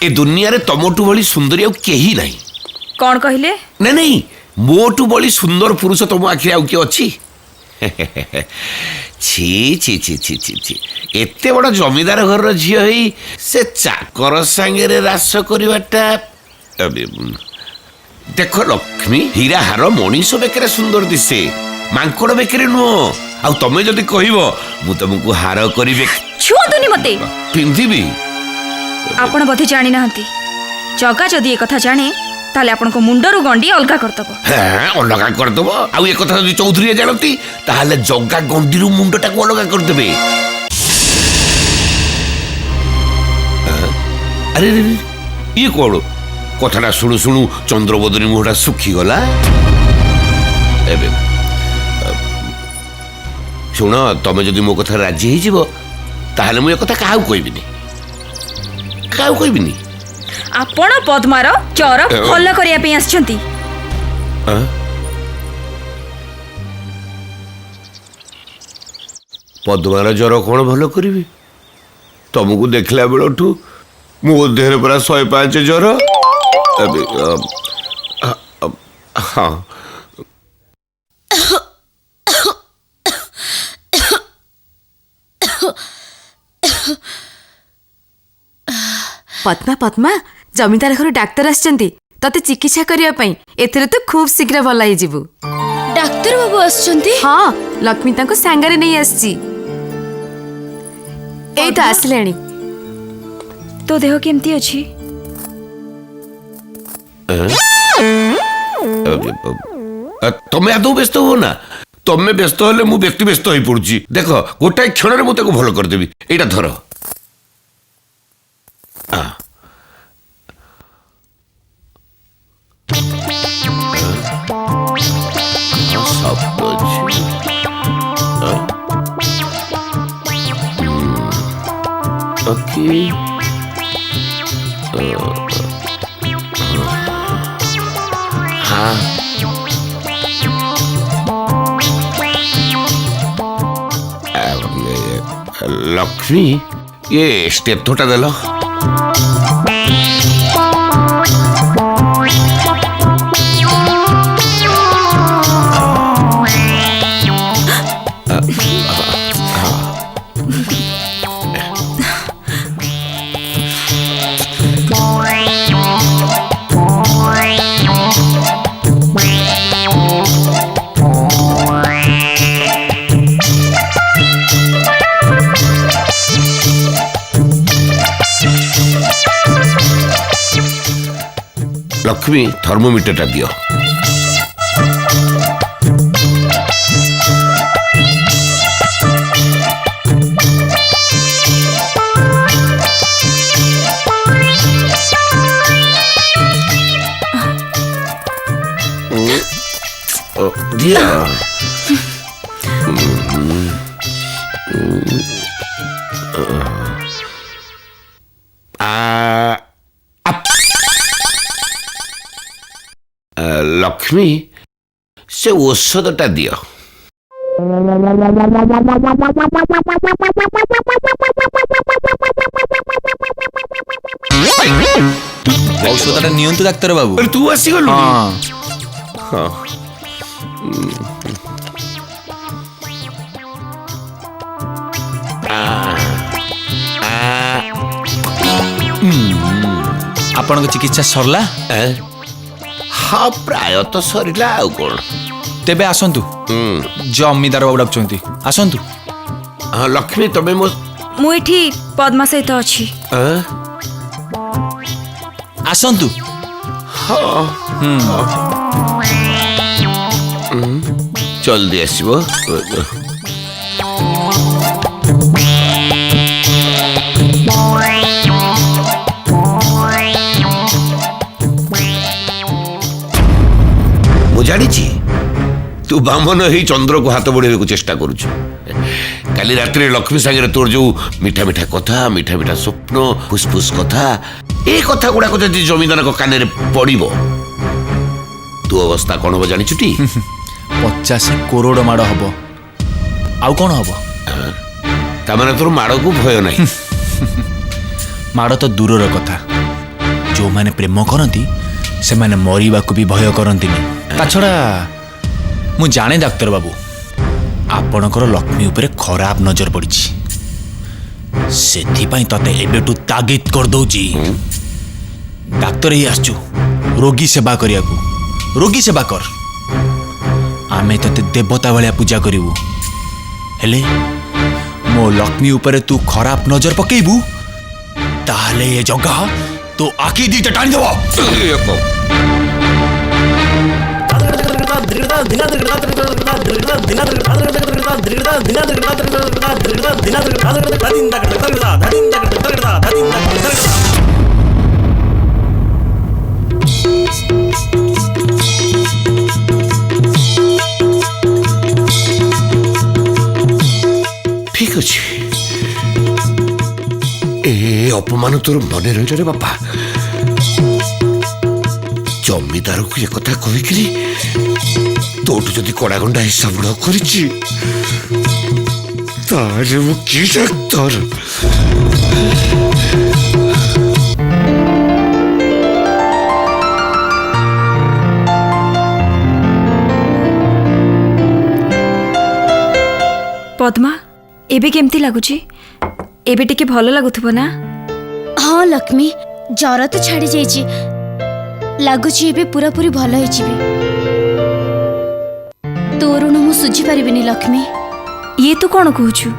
ए दुनिया रे तमोटू भली सुंदरी आउ केही नाही कौन कहले नहीं नहीं मोटू भली सुंदर पुरुष तुम आखिरे आउ के अछि छी छी छी छी छी छी एते बड़ जमीदार घर झियो हई से चाकर संगे रास करवाटा देख लक्ष्मी हीरा हार मनीष बेकरे सुंदर दिसे मांकड़ बेकरे नुह आ तमे जदि कहबो मु तुमको हार करिवे छुअतुनी मते पिंधिबी आपण बोधे जानी नाहंती जगा जदि ए कथा जाने ताले आपण को मुंडरू गंडी अलगा करतबो हां अलगा करदबो आ ए कथा जदि चौधरी जानती ताले जगा गंडीरू मुंडटा को अलगा कर देबे अरे ये कोड़ कथाटा शुणु शुणु चंद्रबदनी मुहटा सुखी गला एबे शुण तमे जदि मो कथा राजी हो जीवो ताले मु ए कथा काहू कहबिनी काहू कहबिनी आपण पद्मार चर भल करिया पे आछंती पद्मार जर कौन भल करी तुमको देखला बेलू मो देह पूरा 105 जर हाँ पद्मा पद्मा जमीदार घर डाक्तर आछंती तते चिकित्सा करिया पई एथिरे तो खूब शीघ्र भल होई जिवु डाक्तर बाबू आछंती हां लक्ष्मी तांको सांगरे नहीं आछी एई तो आसलेनी तो देह केमती अछि तमे आदौ व्यस्त हो ना तमे व्यस्त होले मु व्यक्ति व्यस्त होई पड़ुची देख गोटाए क्षण रे मु ताको भल कर देबी एटा धर लक्ष्मी ये स्टेथोटा देलो लक्ष्मी थर्मोमीटर दियो दिया लक्ष्मी से औषधटा दियो औषधटा नियंतु डाक्तर बाबू तू आसी गलु हां आपन चिकित्सा सरला हाँ प्राय तो सरिला आउ कोन तेबे आसंतु जमीदार बाबू डाकुचंती आसंतु हाँ लक्ष्मी तमे मु एठी पद्मा सहित अछि आसंतु हाँ जल्दी आसबो जानी तू बामन ही चंद्र को हाथ बढ़े चेष्टा करुचु काली रात लक्ष्मी सागर तोर जो मीठा मीठा कथा मीठा मीठा स्वप्न फुसफुस कथा ए कथा गुड़ाक जदि जमीदार कान पड़ब तू अवस्था कौन हम जानी 50 करोड़ माड़ हम आउ कौन हम ତାମାନେ ତୋର ମାଡ଼କୁ ଭୟ ନାହିଁ। ମାଡ଼ ତ ଦୂରର କଥା, ଯେଉଁମାନେ ପ୍ରେମ କରନ୍ତି ସେମାନେ ମରିବାକୁ ବି ଭୟ କରନ୍ତିନି। ତା ଛଡ଼ା ମୁଁ ଜାଣେ ଡାକ୍ତର ବାବୁ, ଆପଣଙ୍କର ଲକ୍ଷ୍ମୀ ଉପରେ ଖରାପ ନଜର ପଡ଼ିଛି। ସେଥିପାଇଁ ତତେ ଏବେଠୁ ତାଗିଦ କରିଦଉଛି। ଡାକ୍ତର ହେଇ ଆସିଛୁ ରୋଗୀ ସେବା କରିବାକୁ, ରୋଗୀ ସେବା କର। ଆମେ ତତେ ଦେବତା ଭଳିଆ ପୂଜା କରିବୁ, ହେଲେ ମୋ ଲକ୍ଷ୍ମୀ ଉପରେ ତୁ ଖରାପ ନଜର ପକେଇବୁ ତାହେଲେ ଏ ଜଗା ତୋ ଆଖି ଦିଟା ଟାଣିଦେବ। ঠিক ଅଛି, ଏ ଅପମାନ ତୋର ମନେ ରହିଲା ରେ ବାପା। ଜମିଦାରକୁ ଏ କଥା କହିକିରି ତୋଠୁ ଯଦି କଡ଼ାଗଣ୍ଡା ହିସାବ ନ କରିଛି ତାହେଲେ ମୁଁ କି ଡାକ୍ତର? पद्मा एबे केमती लगुची? एबे टिके भल लागुथबो ना? हाँ लक्ष्मी, जर तो छाड़ी जाइए, लगुच पूरा पूरी भल हो। तो ऋण मु सुझी पारिबिनी लक्ष्मी। ये तू कौन कहूचु?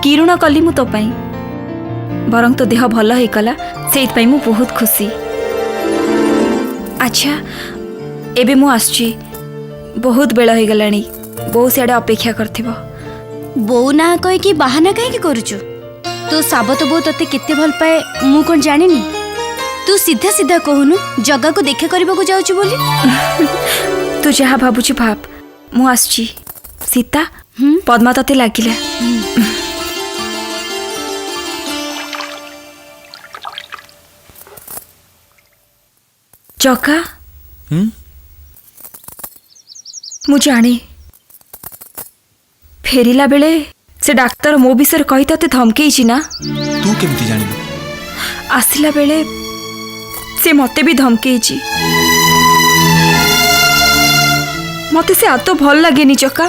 कि ऋण कली मु तो पाई? बरं तो देह भल हो गला, सेइत पाई मु बहुत खुशी। अच्छा एबे मु आसची, बहुत बेला हो गलानी, बहु सियाडे अपेक्षा करथिबो। बो ना कहे कि बाहाना कहीं करुचु? तो साबत बो तते केते भल पाए मु कोन जानिनी? तू सीधा सीधा कहूनु जगह को देखा करबा को जाउछु बोली। तू जहा भाबुछु भाब, मु आसची। सीता पद्मा तते लागिला। जगा मु जाने फेरिला बेले से डाक्तर मो विषय कही ते धमकेइछि ना? तू केमती जानिलु? आसिला बेले से मते भी धमकेइछि। मते से आतो भल लागेनी चका।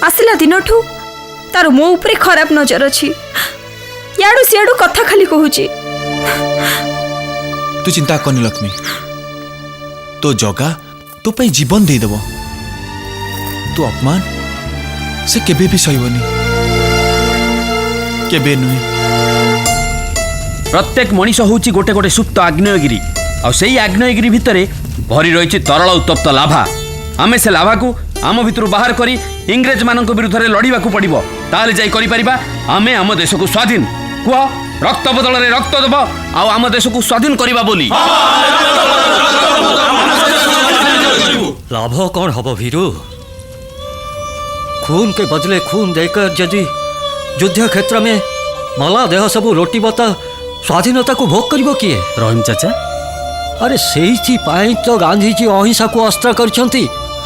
आसिला दिनठू तार मो ऊपर खराब नजर अछि। याडू सियाडू कथा खाली कहूछि। तू चिंता करनी लक्ष्मी, तो जगा तो पे जीवन दे देबो। तू अपमान से केबे भी सहीबनी, केबे नुहे। प्रत्येक मनीष होची गोटे गोटे सुप्त आग्नेयगिरी, आ सेई आग्नेयगिरी भितरे भरी रहिछि तरल उत्तप्त लाभा। आमे से लाभा को आम भितर बाहर करी इंग्रेज मानक विरुद्ध रे लड़िबा को पड़िबो, ताले जाई करि परिबा आमे आम देश को स्वाधीन। कुह रक्त बदल रे रक्त देबो, आ आम देश को स्वाधीन करिबा बोली। लाभ कौन हब वीरू? खून के बदले खून देकर यदि युद्ध क्षेत्र में मला देह सबू लोटिब तो स्वाधीनता को भोग करिबो किए? रहीम चाचा, अरे सेइथि पाई तो गांधीजी अहिंसा को अस्त्र करछंती,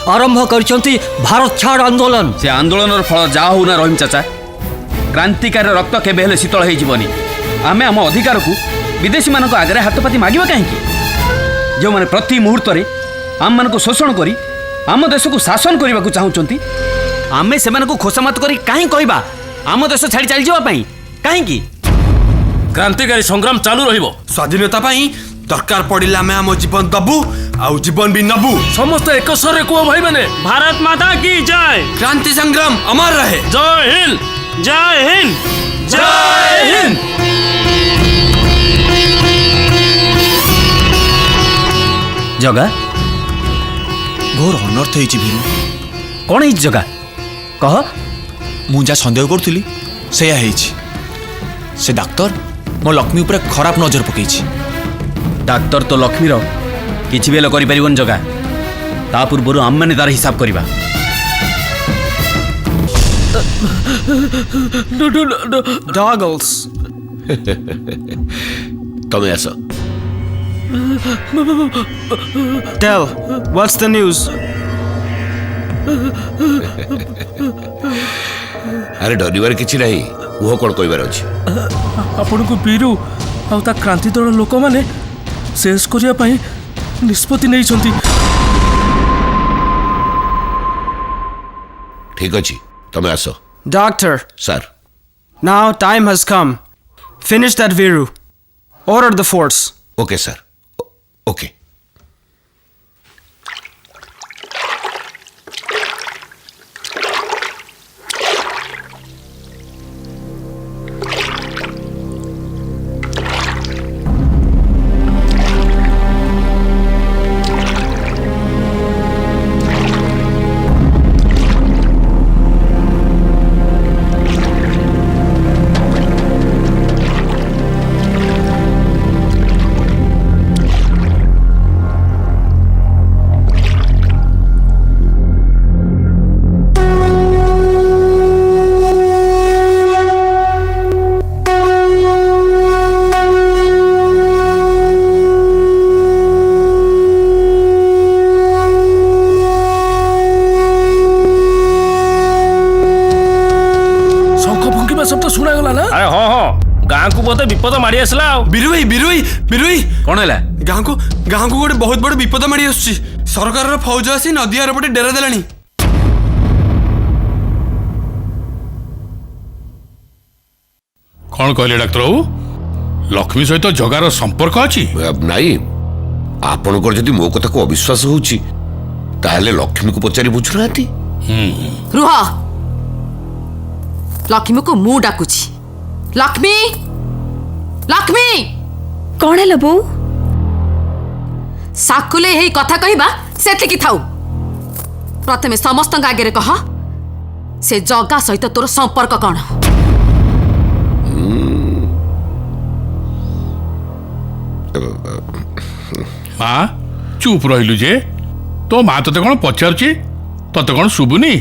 आरंभ करछंती भारत छाड़ आंदोलन। से आंदोलन फल जा हो ना रहीम चाचा, क्रांतिकारी रक्त केबे हेले शीतल हो जीवनी। आमे आम अधिकार को विदेशी मानक आगे हाथपाती मागिबा कहीं? जो माने प्रति मुहूर्त रे आम मान को शोषण करी आम देश को शासन करने को चाहूँगी, आमे से खोसामत करी कहीं कहबा आम देश छाड़ी चली जावा पई? कहीं क्रांतिकारी संग्राम चालू रहिबो। स्वाधीनता पाई दरकार पड़िला आमे आम जीवन दबु आउ जीवन भी नबु। समस्त एक स्वर को भाई माने भारत माता की जय। क्रांति संग्राम अमर रहे। जय हिंद, जय हिंद, जय हिंद। जगा घोर अनर्थ होइछि भीरू। कौन है जगा कह? मु जा संदेह करूली सेया होइछि। से डाक्तर मो लक्ष्मी ऊपर खराब नजर पकईछि। डाक्तर तो लक्ष्मीर किछि बेल करि परिबन जगा, ता पूर्व आम मैंने तार हिसाब करबा। Doggles. तमे आस। Tell, what's the news? ଆରେ ଡରିବାର କିଛି ନାହିଁ, କୁହ କ'ଣ କହିବାର ଅଛି? ଆପଣଙ୍କୁ ବୀରୁ ଆଉ ତା କ୍ରାନ୍ତି ଦଳ ଲୋକମାନେ ଶେଷ କରିବା ପାଇଁ ନିଷ୍ପତ୍ତି ନେଇଛନ୍ତି। ଠିକ ଅଛି, ତମେ ଆସ। Doctor, sir, now time has come. Finish that Viru. Order the force. Okay sir, okay. विपद मारी आसला बीरू भाई कौन है गाँ को गोटे बहुत बड़ विपद मारी आसुची। सरकार फौज आसी नदी आर पटे डेरा देलानी। कौन कहले डाक्टर बाबू? लक्ष्मी सहित जगार संपर्क अच्छी? नाई, आपणकर जदि मो कथा को अविश्वास होउची ताहले लक्ष्मी को पचारि बुझुना। रुह, लक्ष्मी को मु डाकुची। लक्ष्मी, लक्ष्मी कौन है बो? साकुले यही कथा कहबा सेतिकी थाउ। प्रथमे समस्त आगे कह से जगा सहित तोर संपर्क कौन? माँ चुप रहिलु जे, तो माँ तते कौन पचारुची? तते कौन शुभुनी?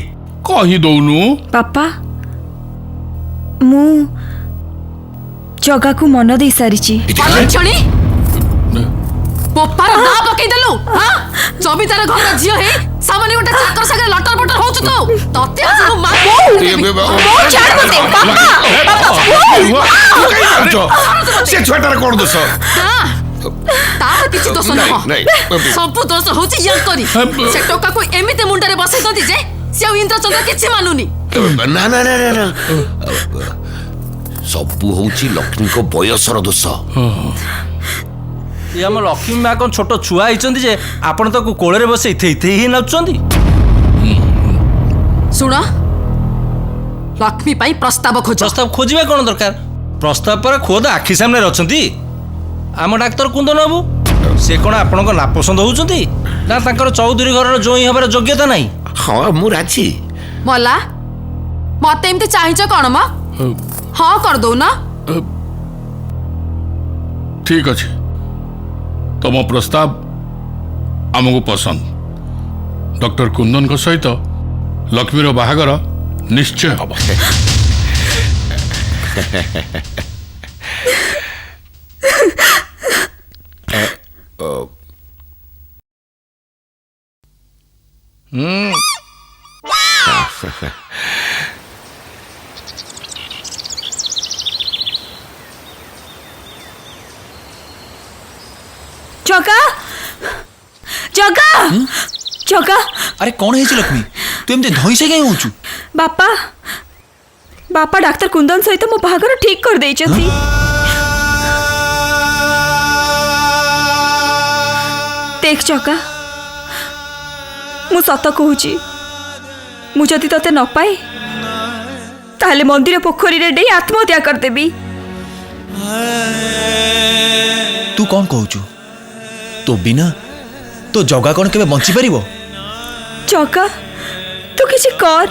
कही दौनु। पापा मु जगा को मन दे सारी पोपार ना पकई देलु। हां, जमीदार घर झियो हे सामान्य गोटे चाकर सागे लटर पटर होचु तो तते आज मु मार छाड़ मते पापा। से छोटार कोन दोष? हां, तार किछि दोष न। सब दोष होची यं करी। से टोका को एमिते मुंडरे बसै दंती जे से इंद्रचंद्र किछि मानुनी। ना ना ना ना सबू होची लक्ष्मी को बयसर दोष। ये हम लक्ष्मी माँ कौन छोट छुआ होती जे आपण तो कोଳରେ बसे इथे ही नाचुंती। सुन, लक्ष्मी पाई प्रस्ताव खोज। प्रस्ताव खोजिबा कौन दरकार? प्रस्ताव पर खोद आखि सामने रचंती। आम डाक्तर कुंदन बाबू से कौन आपण को नापसंद होउचंती ना तांकर चौधरी घर जोई हबार योग्यता नहीं? हाँ मु राजी। मला मते एमती चाहिछ कोन म? हाँ कर दो ना। ठीक अच्छे, तुम प्रस्ताव आमको पसंद। डॉक्टर कुंदन को सहित लक्ष्मीर बाहागर निश्चय हम। जगा जगा जगा। अरे कौन है लक्ष्मी? तू एमती धई से कहीं होचु? बापा बापा डाक्टर कुंदन सहित मो बाहागर ठीक कर देई छथि। देख जगा, मु सत कहूची, मु जदि तते न पाए ताहले मंदिर पोखरी रे डेई आत्महत्या कर देबी। तू कौन कहूचु? तो बिना तो जगा कौन केबे बंची परिबो? जगा तू किछि कर,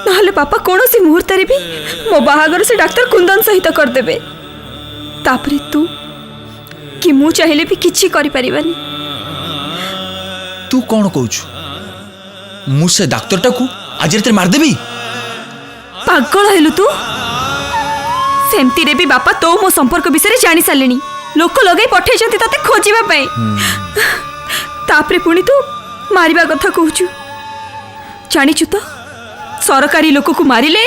नहले पापा कोनोसी मुहूर्त रे भी मो बाहागर से डाक्टर कुंदन सहित कर देबे। तापरे तू कि मु चाहिले भी किछि करि परिबानी। तू कौन कहूचु? मु से डाक्टर टाकू आज रात मार देबी? पागल हेलु तू? सेमती रे भी बापा तो मो संपर्क विषय जानी सालेनी। लोक लगे पठे जंती तते खोजिबा पई। तापरे पुणी तू मारिबा कथा कहूचु। जानिचु तो सरकारी लोक को मारिले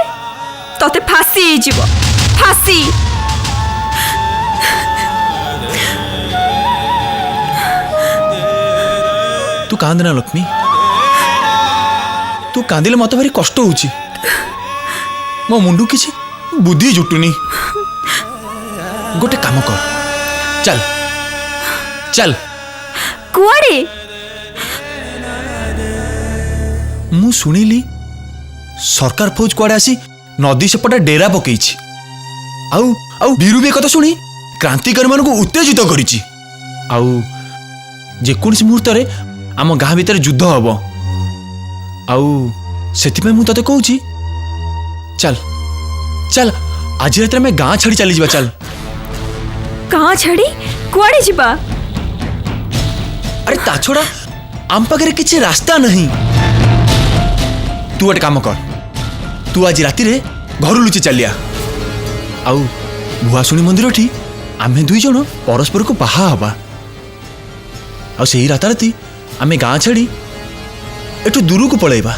तोते फांसी जीव फांसी। तू कांदना लक्ष्मी, तू कांदिले मत भारी कष्ट होची। मो मुंडू किसी बुद्धि जुटुनी। गोटे काम कर, चल चल। कुआड़े? मु सुनिली सरकार फौज कुआड़े आसी नदी सेपटे डेरा पकईछि। आउ आउ बीरू भी कथा शुणी क्रांतिकारी मानक उत्तेजित करिछि। आउ जेकोसी मुहूर्त रे आम गाँ भितर युद्ध हम। आउ सेतिपय मु तते कहूछि चल चल आज रात में गाँ छाड़ी चली जावा। चल गाँ छाड़ी कुआड़े जीवा? अरे ता छोड़ा आम पाखे किसी रास्ता नहीं। तू गोटे काम कर, तू आज राति रे घर लुचि चलिया। आउ भुआशुणी मंदिर ठी आमे दुई जन परस्पर को बाहा हवा। आ सेही राताराती आमे गाँ छाड़ी एठू दूर को पलैबा।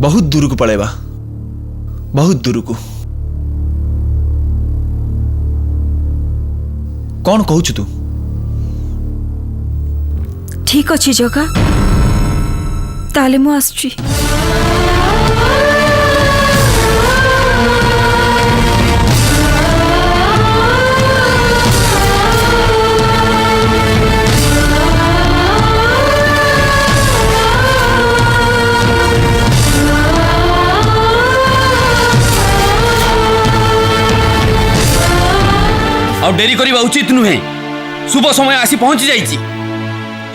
बहुत दूर को पलैबा, बहुत दूर को। कौन कहूँ तू? ठीक अच्छी जगह ताले मु आसुची। ଆଉ ଡେରି କରିବା ଉଚିତ ନୁହେଁ। ଶୁଭ ସମୟ ଆସି ପହଞ୍ଚି ଯାଇଛି।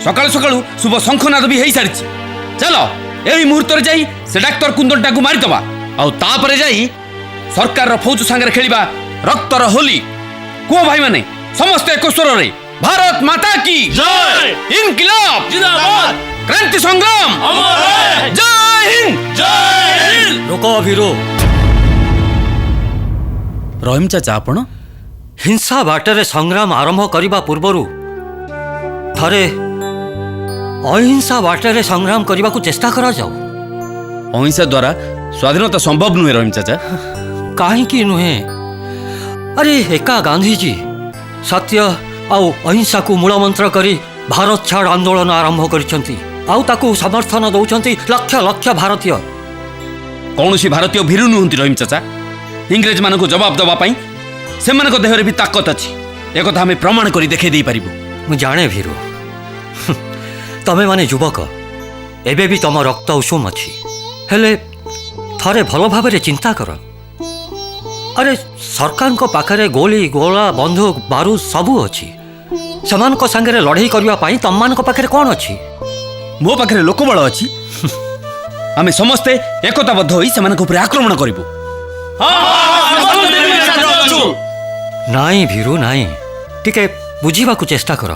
ସକାଳୁ ସକାଳୁ ଶୁଭ ଶଙ୍ଖନାଦ ବି ହେଇସାରିଛି। ଚାଲ ଏହି ମୁହୂର୍ତ୍ତରେ ଯାଇ ସେ ଡାକ୍ତର କୁନ୍ଦନଟାକୁ ମାରିଦେବା। ଆଉ ତାପରେ ଯାଇ ସରକାରର ଫୌଜ ସାଙ୍ଗରେ ଖେଳିବା ରକ୍ତର ହୋଲି। କୁହ ଭାଇମାନେ ସମସ୍ତେ ଏକ ସ୍ୱରରେ ଭାରତ ମାତା କି ଜୟ, ଇନକିଲାବ ଜିନ୍ଦାବାଦ, କ୍ରାନ୍ତି ସଂଗ୍ରାମ ଅମର ରହେ, ଜୟ ହିନ୍ଦ, ଜୟ ହିନ୍ଦ। रुको अभी रो। ରହିମ ଚାଚା ଆପଣ हिंसा बाटर संग्राम आरंभ करने पूर्वर थरे अहिंसा बाटर संग्राम करने को चेष्टा करा जाओ। अहिंसा द्वारा स्वाधीनता संभव नुहे रहीम चाचा। कहीं नुहे? अरे एका गांधीजी सत्य आउ अहिंसा को मूल मंत्र करी भारत छाड़ आंदोलन आरंभ करिसंती। आउ ताकू समर्थन दौरान लक्ष लक्ष भारतीय। कौन सी भारतीय भीरु नुहंती रहीम चाचा। इंग्रेज मानक जवाब दवाई सेमानक देहरे भी ताकत अच्छी। एक कथा हमें प्रमाण करी देखे दे पारिबो। मु जाने भीरु तमे माने युवक एबे भी तम रक्त उषुम अच्छी। हेले थरे भल भाव चिंता कर। अरे सरकार को पाखरे गोली गोला बंदूक बारूद सबू अच्छी। सेमानक संगे लड़ाई करबा पई तममानक पाखरे कौन अच्छी? मो पाखरे लोकबल अच्छी। आमे समस्ते एकताबद्ध होई सेमानक ऊपर आक्रमण करिबो। नाई भीरु नाई, टिके बुझीबा को चेष्टा कर।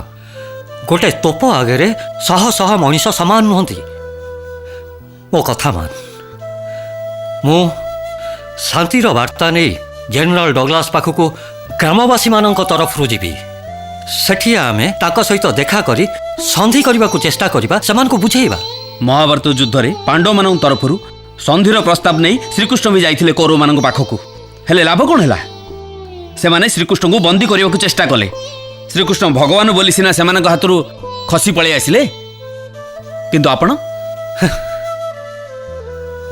गोटे तोप आगे शह शह मनीष समान नुहंती। मो कथा मान। मु शांतिर वार्ता नहीं जनरल डगलास पाखक ग्रामवासी मान तरफ जीवी। सेठी आमे ताक सहित देखा करी संधि करने को चेष्टा करिबा, समान को बुझेइबा। महाभारत युद्ध रे पांडव मान तरफ संधिर प्रस्ताव नहीं श्रीकृष्ण भी जाइथिले कौरव मान पाखक। हेले लाभ कौन है? सेमाने श्रीकृष्ण को बंदी करने को चेष्टा कले। श्रीकृष्ण भगवान बोली सीना सेमानक हाथरू खसी पळै आसिले। किंतु आपण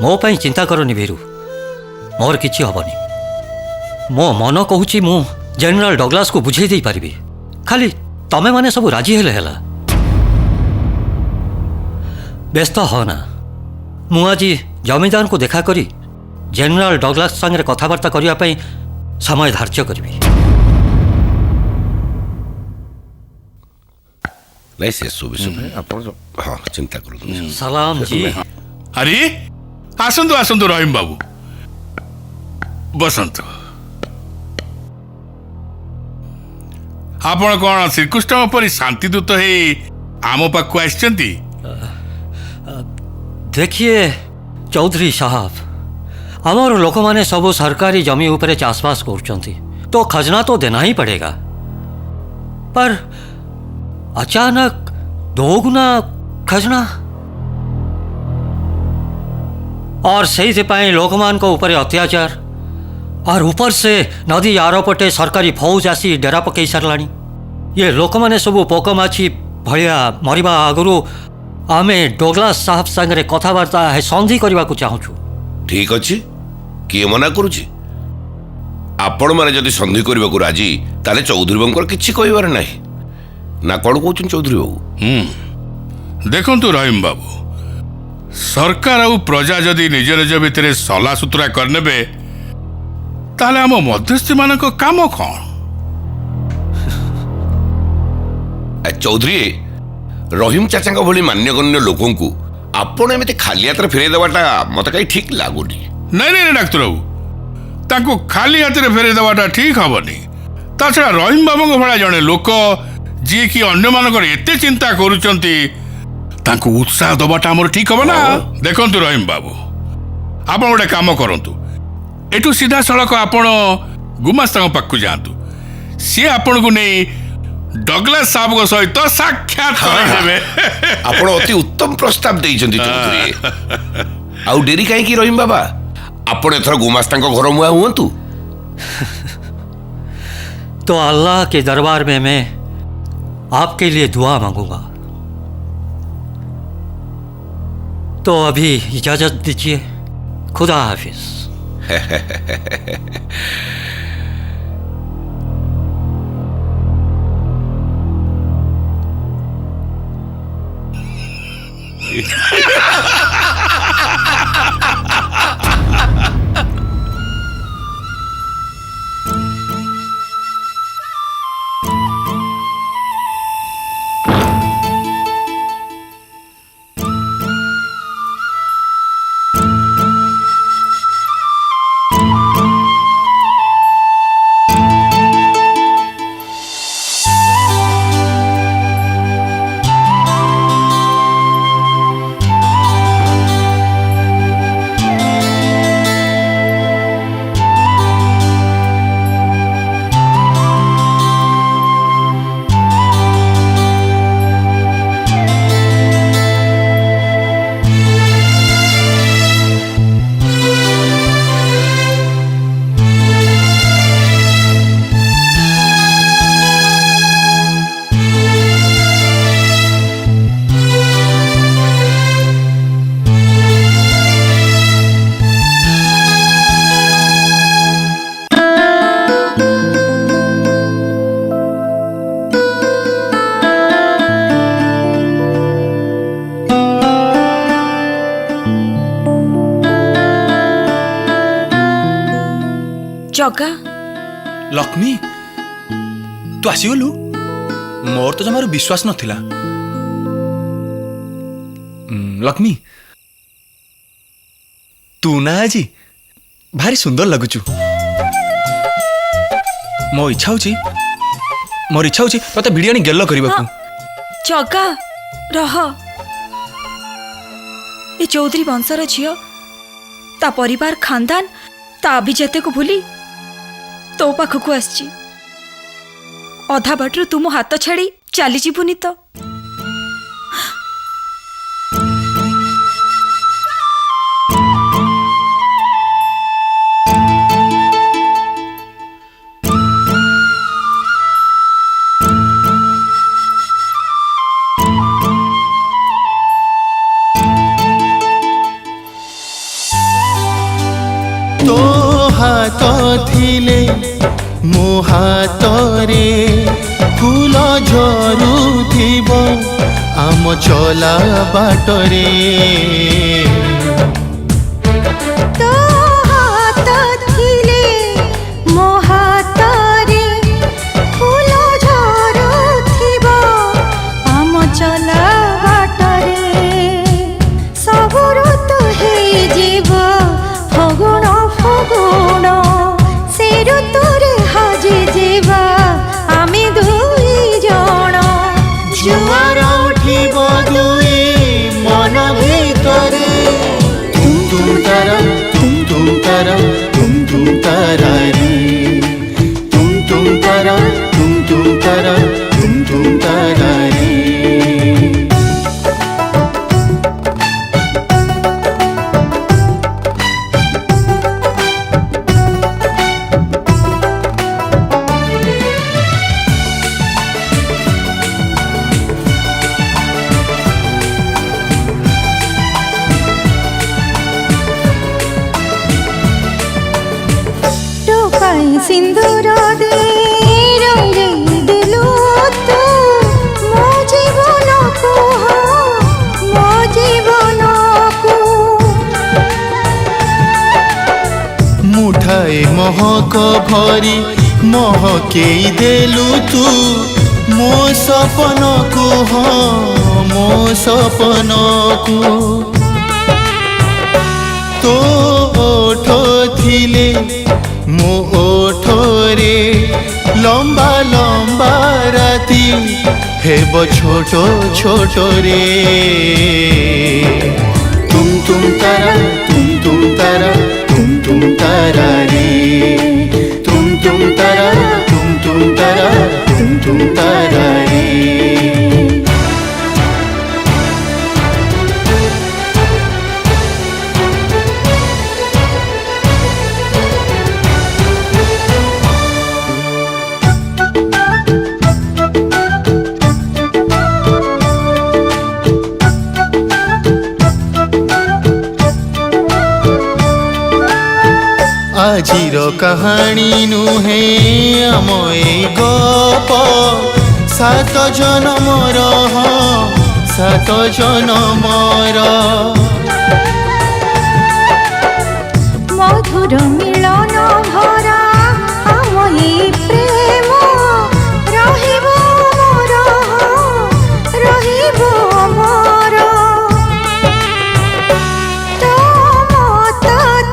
मो पई चिंता करनी भीरु, मोर किछि हबनी। मो मन कहूची मु जनरल डगलास को बुझे दे पारिबी। खाली तमे माने सब राजी हेले हेला। व्यस्त हो ना। मु आज जमींदार को देखा करी जनरल डगलास संगे कथबार्ता करने पई समय धार्य करी। नहीं से विषय आप हाँ चिंता करूँ। सलाम जी। अरे आसंतु आसंतु रहीम बाबू बसंतु। आपण कौन श्रीकृष्ण परी शांतिदूत है आम पाखु आसचंती? देखिए चौधरी साहब, आमर लोक माने सब सरकारी जमी उपरे चाषबास करछंती, तो खजना तो देना ही पड़ेगा। पर अचानक दोगुना खजना और से लोक मान को ऊपर अत्याचार और ऊपर से नदी आर पटे सरकारी फौज आसी डेरा पकई साराणी ये लोक मैंने सब पोकमाछी भाया मरवा आगु आमे डगलास साहब सांगे कथबार्ता है संधि करने को चाहूँ। ठीक अच्छे किए मना करुची आपण मैंने जदि संधि करने को राजी ताले चौधरी बाबू किसी कहबार ना ना कौन कहते चौधरी बाबू देखु रहीम बाबू सरकार आ प्रजा जदि निज निज भितर सला सुतरा करने ताले आम मध्यस्थी मान काम कौन चौधरी रहीम चाचा भली मान्यगण्य लोक आपण एमती खाली हाथ फेरे देवाटा मत कहीं ठीक लगुनि। नहीं नहीं डाक्तर बाबू ताको खाली हाथ फेरे देवाटा ठीक हेनी ता छड़ा रहीम बाबू भाया जड़े लोक जी कि अन्य मानकर एते चिंता करुचंती तांको उत्साह दबाटा आमर ठीक हम ना। देखंतु रहीम बाबू आपण गोटे काम करंतु एठू सीधा सड़क आपण गुमास्ता पाखु जातु सी आपण को नहीं डगलास साहब सहित साक्षात आपण अति उत्तम प्रस्ताव देइछंती चौधरी आउ डेरी कहीं रहीम बाबा आपण एथर गुमास्ता घर मुआ हुंतु। तो अल्लाह के दरबार में मैं आपके लिए दुआ मांगूंगा। तो अभी इजाजत दीजिए, खुदा हाफिज। जगा लक्ष्मी तू आसीगलु मोर तो जमार विश्वास नथिला। लक्ष्मी तू ना आज भारी सुंदर लगुचु। मोर इच्छा होची तते भिडियानी गेल्लो करबाकू। जगा रह ए चौधरी वंशर झियो ता परिवार खानदान ता अभिजाते को भूली तो पाखक आसची अधा बाटरू तुम हाथ छाड़ी चली जीवनी तो। तो हाथ थिले मो हाथ रे फूल झरुथिब आम चला बाटरे। तो हाथ थिले मो हाथ रे फूल झरुथिब आम चला बाटरे। सब ऋतु हे जीव फगुण फगुण से ऋतुरे हजि जीवा आमे दुई जण। जुआर उठिब दुई मन भितरे तू सिंदूर दे रंगई देलु तू मो जीवन को मो जीवन को मुठाए महक भरी महके देलु तू मो सपन को मो सपन को तो ओठ थिले मो ओठ रे लंबा लंबा राती हेब छोट छोट रे तुम तारा तुम तारा तुम तारा रे तुम तारा तुम तारा तुम तारा रे आजिर कहानी नुहे आम ए गप सात जनमर सात जनमर मधुर मिलन भरा आम ए प्रेम रहिबो मोर रहिबो मोर तो मत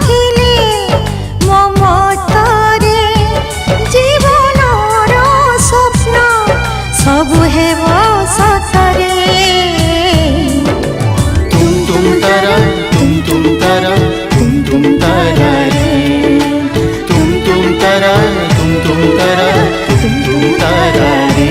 थिले मो मतरे जीवनर स्वप्न सब हेब सतरे तुम तारा तुम तारा तुम तारा रे तुम तारा तुम तारा तुम तारा रे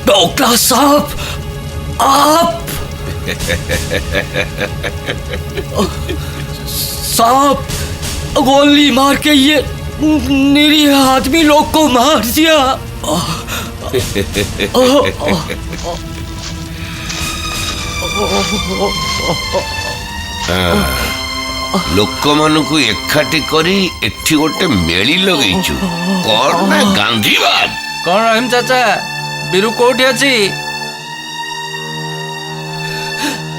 डॉक्टर साहब आप साहब गोली मार के ये निरीह आदमी लोग को मार दिया। लोक मानू एकाठी करी एठी गोटे मेली लगेचु कौन ना गांधीवाद कौन रहीम चाचा बीरू कोठी अछि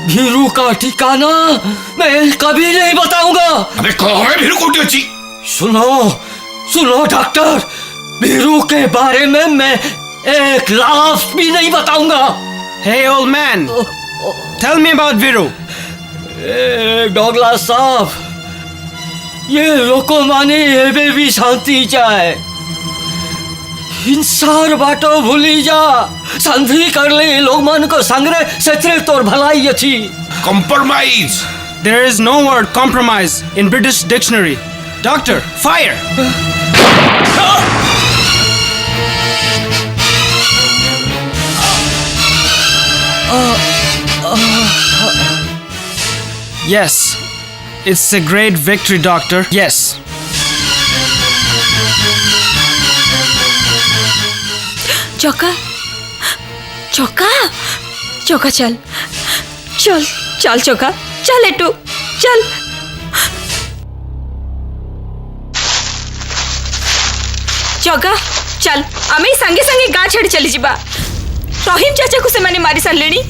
भीरू का ठिकाना मैं कभी नहीं बताऊंगा। अबे कौन है भीरू कोठी अछि? सुनो सुनो डॉक्टर, भीरू के बारे में मैं एक लफ्ज भी नहीं बताऊंगा। Hey old man, tell me about Viru. Douglas साहब, ये लोकमाने एबे भी शांति चाहे, हिंसार बाटो भूली जा, संधि कर ले लोग मन को संग्रह सेत्रे तोर भलाई अच्छी। Compromise. There is no word compromise in British dictionary. Doctor, fire! Yes, it's a great victory, Doctor. Yes. चौका चौका चौका चल चल चल चौका चल एटू चल। चौका चल आमे संगे संगे गाँ छाड़ी चली जिबा। रहीम चाचा को से माने मारी सारलेनी।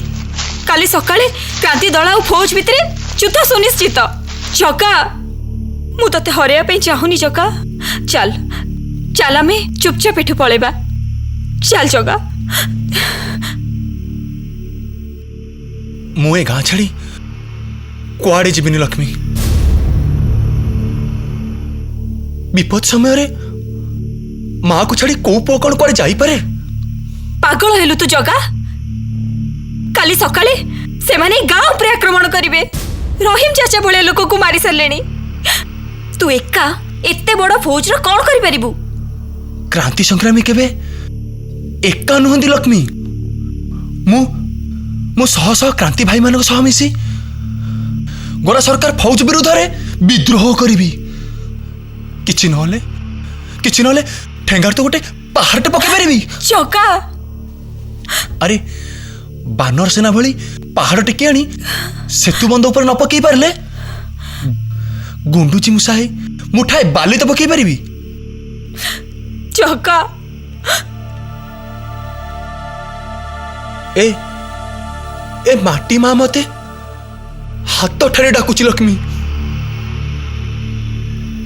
काली सकाळे क्रांति दल और फौज भितरे युद्ध सुनिश्चित। चौका मु तते हरेया पे चाहूनी जगा। चल चल आमे चुपचाप एठू पळेबा। चल जगा। मु ए गाँ छाड़ी कुआड़े जीविनी लक्ष्मी। विपद समय रे माँ को छाड़ी को पुओ कौन कुआड़े जाई पारे? पागल हेलु तू जगा। काली सकाळे से माने गाँव पर आक्रमण करिवे। रहीम चाचा भले लोक को मारी सारलेनी। तू एका एते बड़ फौज रो कौन करि परिबु? क्रांति संग्रामी केबे एका नुहंदी लक्ष्मी। मु मु सह सह क्रांति भाई मानक सह मिसी गोरा सरकार फौज विरुद्ध रे विद्रोह करिबी। किछि नहले ठेंगार तो गोटे पहाड़टे पके पारिबी। जगा अरे बानर सेना भली पहाड़ टेकी आनी सेतु बंध ऊपर न पकई पारले गुंडुची मुसाहे मुठाए बाली तो पकई पारिबी। जगा ए माटी माँ मते हाथ ठारे डाकुची लक्ष्मी।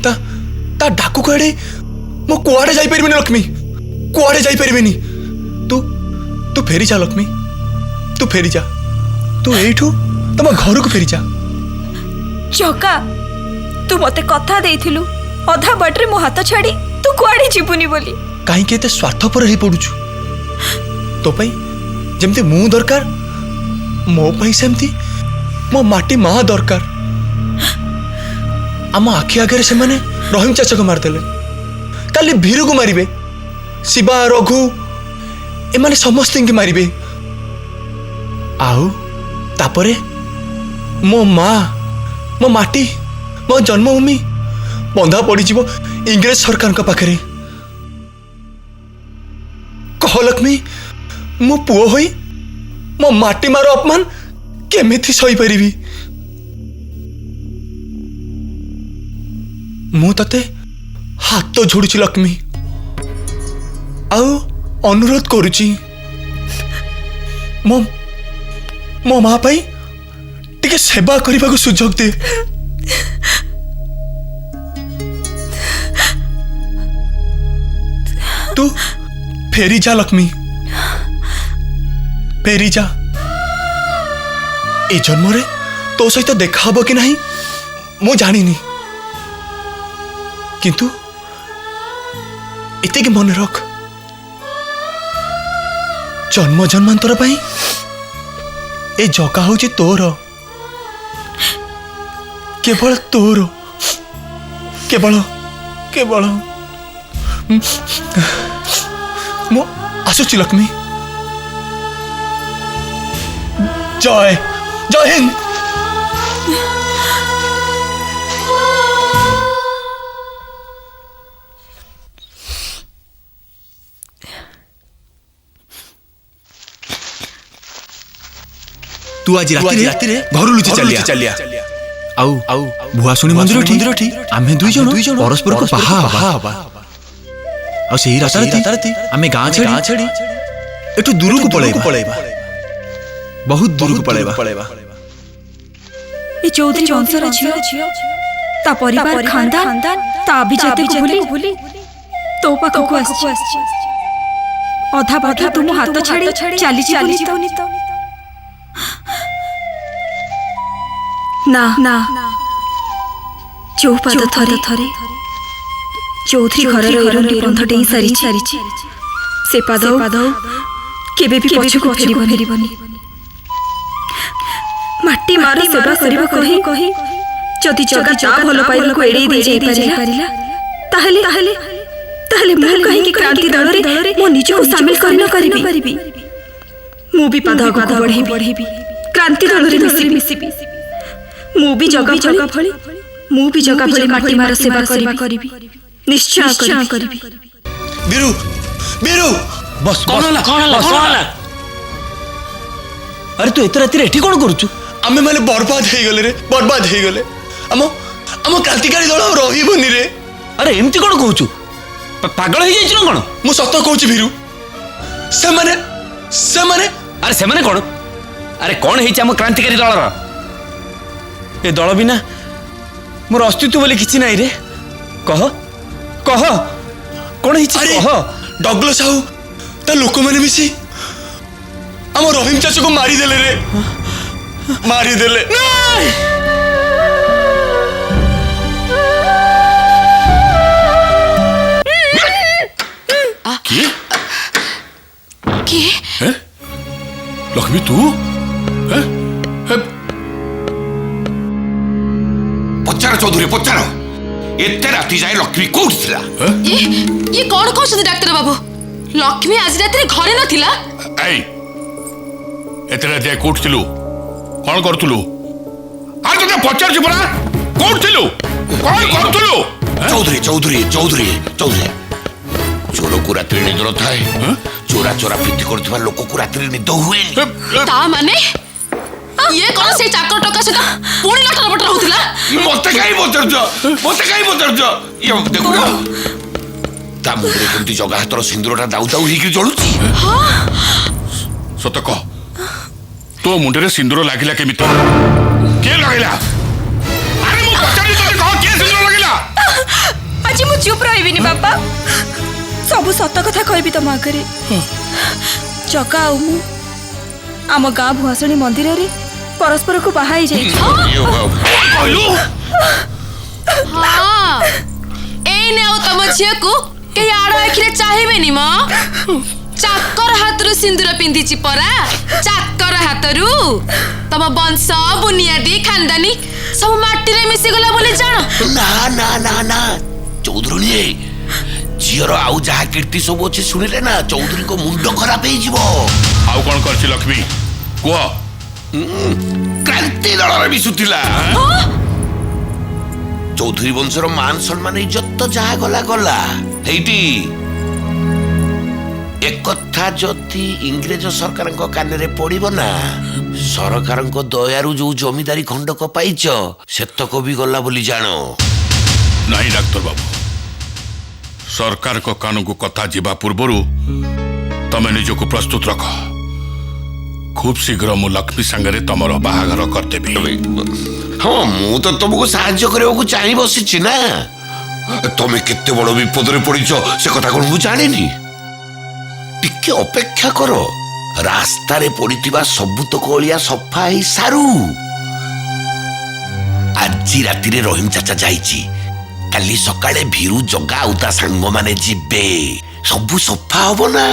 ता डाकू कड़े मो कुआड़े जाई परिबेनी लक्ष्मी। कुआड़े जाई परिबेनी। तू फेरी जा लक्ष्मी। तू फेरी जा। तू एठू तम घर को फेरी जा। जगा तू मते कथा देइथिलु अधा बाटरे मो हाथ छाड़ी तू कुआड़े जीवुनी बोली। काहे के एते स्वार्थपर हे पडुछु? तो पई जेमती मु दरकार मो पई सेमती मो माटी माँ दरकार। आम आखि आगे से माने रहीम चाचा को मारदेले। काली भीरू को मारिबे। शिवा रघु एमाने समस्त के मारिबे। आउ तापरे मो माँ मो माटी मो जन्मभूमि बंधा पड़ी जीवो इंग्रेज सरकार का पाखरे। कह लक्ष्मी मो पुओ होई मो माटी मारो अपमान केमिथि सही परिबी? मु तते हाथ तो जोड़ुची लक्ष्मी। आउ अनुरोध करुची मो माँ पाई टिके सेवा करने को सुजोग दे। तू फेरी जा लक्ष्मी। फेरी जा। ए जन्म रे तो सहित देखा हब कि नहीं मु जानिनी किंतु एते के मन रख जन्म जन्मांतर पाई ए जगा होची तोर केवल तोर केवल केवल मो आसुची लक्ष्मी। जय जय हिंद। तू आज राति रे घर लुचि चलिया आउ भुआसुनी मंदिर ठी आमे दुई जन परस्पर को बाहा हबा आ सेही राति आमे गाँ छड़ी एठू दूर को पळेबा। बहुत दूर को पळेबा। ए चौधरी वंशर झियो ता परिवार खानदान ता अभिजाति को भूली तो पाखो को आछि। अधा बाधा तुम हाथ छाड़ी चली जीवनी तो ना जो पाद थरे चौधरी घर एरंडी बंध डेई सारी से पाद केबे भी पछको फेरिबनी। माटी मारो सेवा करिबा कहि जदि जगा चा भलो पाइबा को एड़ी दे जाई परिला ताहले मु कहि कि क्रांति दल रे मो निज को शामिल करबी। मु भी पाद आगु बढ़ेबी क्रांति दल रे मिसिबी। मु भी जगा भली माटी मारो सेवा करिबी। निश्चय करिबी। बीरू बस कौन अरे तू एत राति एठी कोन करूछु? आमे माने बर्बाद हे गले आम क्रांतिकारी दल रहिबनी रे। अरे एमती कोन कहूछु? पागल हे जाइछ न कोन? मु सत कहूछि बीरू से माने अरे से माने कोन? अरे कोन हेछि हम क्रांतिकारी दल रा? ए दल बिना मोर अस्तित्व बोले किछि नाही रे कह कह कोन हिछि कह डगलस साहू ता लोक माने मिसी हम रहीम चाचा को मारी देले रे मारी देले किए किए लक्ष्मी तू पचार चौधरी पचार एते राति जाए लक्ष्मी कोउठ थिला ये कौन कहछथि डाक्टर बाबू लक्ष्मी आज राति घरे नथिला आई एते राति जाए कोउठ थिलु कोन करथुलु आ तो पचार छी परा कोउठ थिलु कोन करथुलु चौधरी चौधरी चौधरी चौधरी चोर को रात्रि निद न थाए चोरा चोरा पिटी करथवा लोक को रात्रि निद हुए ता माने ये कौन से चाकर टका से पुणी लटर बटर होतिला मते काई बोतरज ये देखो ना ता मुंडे केमती जगह हातर सिंदूरटा दाउ दाउ हिकी जळुची सत कह तो मुंडे सिंदूर लागिला केमितो के लागिला अरे मो पचारी तने कह के सिंदूर लागिला आज मु चुप रहिबिनी बापा सबु सत कथा कहबी तम आगरे जगा आ मु आम गाँ भुआसणी मंदिर रे परस्पर को बाहाई जाई हाँ एने ओ तम झिया को के आड़ो आखिरे चाहिबेनी म चाकर हातरु सिंदूर पिंधिची परा चाकर हातरु तम वंश बुनियादी खानदानी सब माटी रे मिसी गला बोले जान ना ना ना ना चौधरी झीर आउ जहा कीर्ति सब अच्छे शुणिले ना चौधरी को मुंड खराब हो आउ कौन करछि लक्ष्मी कह क्रांति दल मिशुला चौधरी वंशर मान सम्मान इज्जत तो जहा गला गला हेटी एक कथा जति इंग्रेज सरकार कान रे पड़िबो ना सरकार दयारु जो जमीदारी खंडक पाइच सेतक भी गला बोली जानो नहीं डाक्टर बाबू सरकार को कान को कथा जीवा पूर्व तमे निजको प्रस्तुत रख खूब शीघ्र मु लक्ष्मी संगे तमर बाहागर करदेबी हाँ मु तो तुमको साहाय्य करने चाह बसी ना तमे केते बड़ विपद रे पड़िछ से कथा कोन मु जानिनी टिके अपेक्षा करो रास्ता रे पड़िथिबा सबु तो कोलिया सफा ही सारू आज राति रे रहीम चाचा जाईची काली सकाळे भीरू जगा उता सांग माने जिबे सबु सफा हबो ना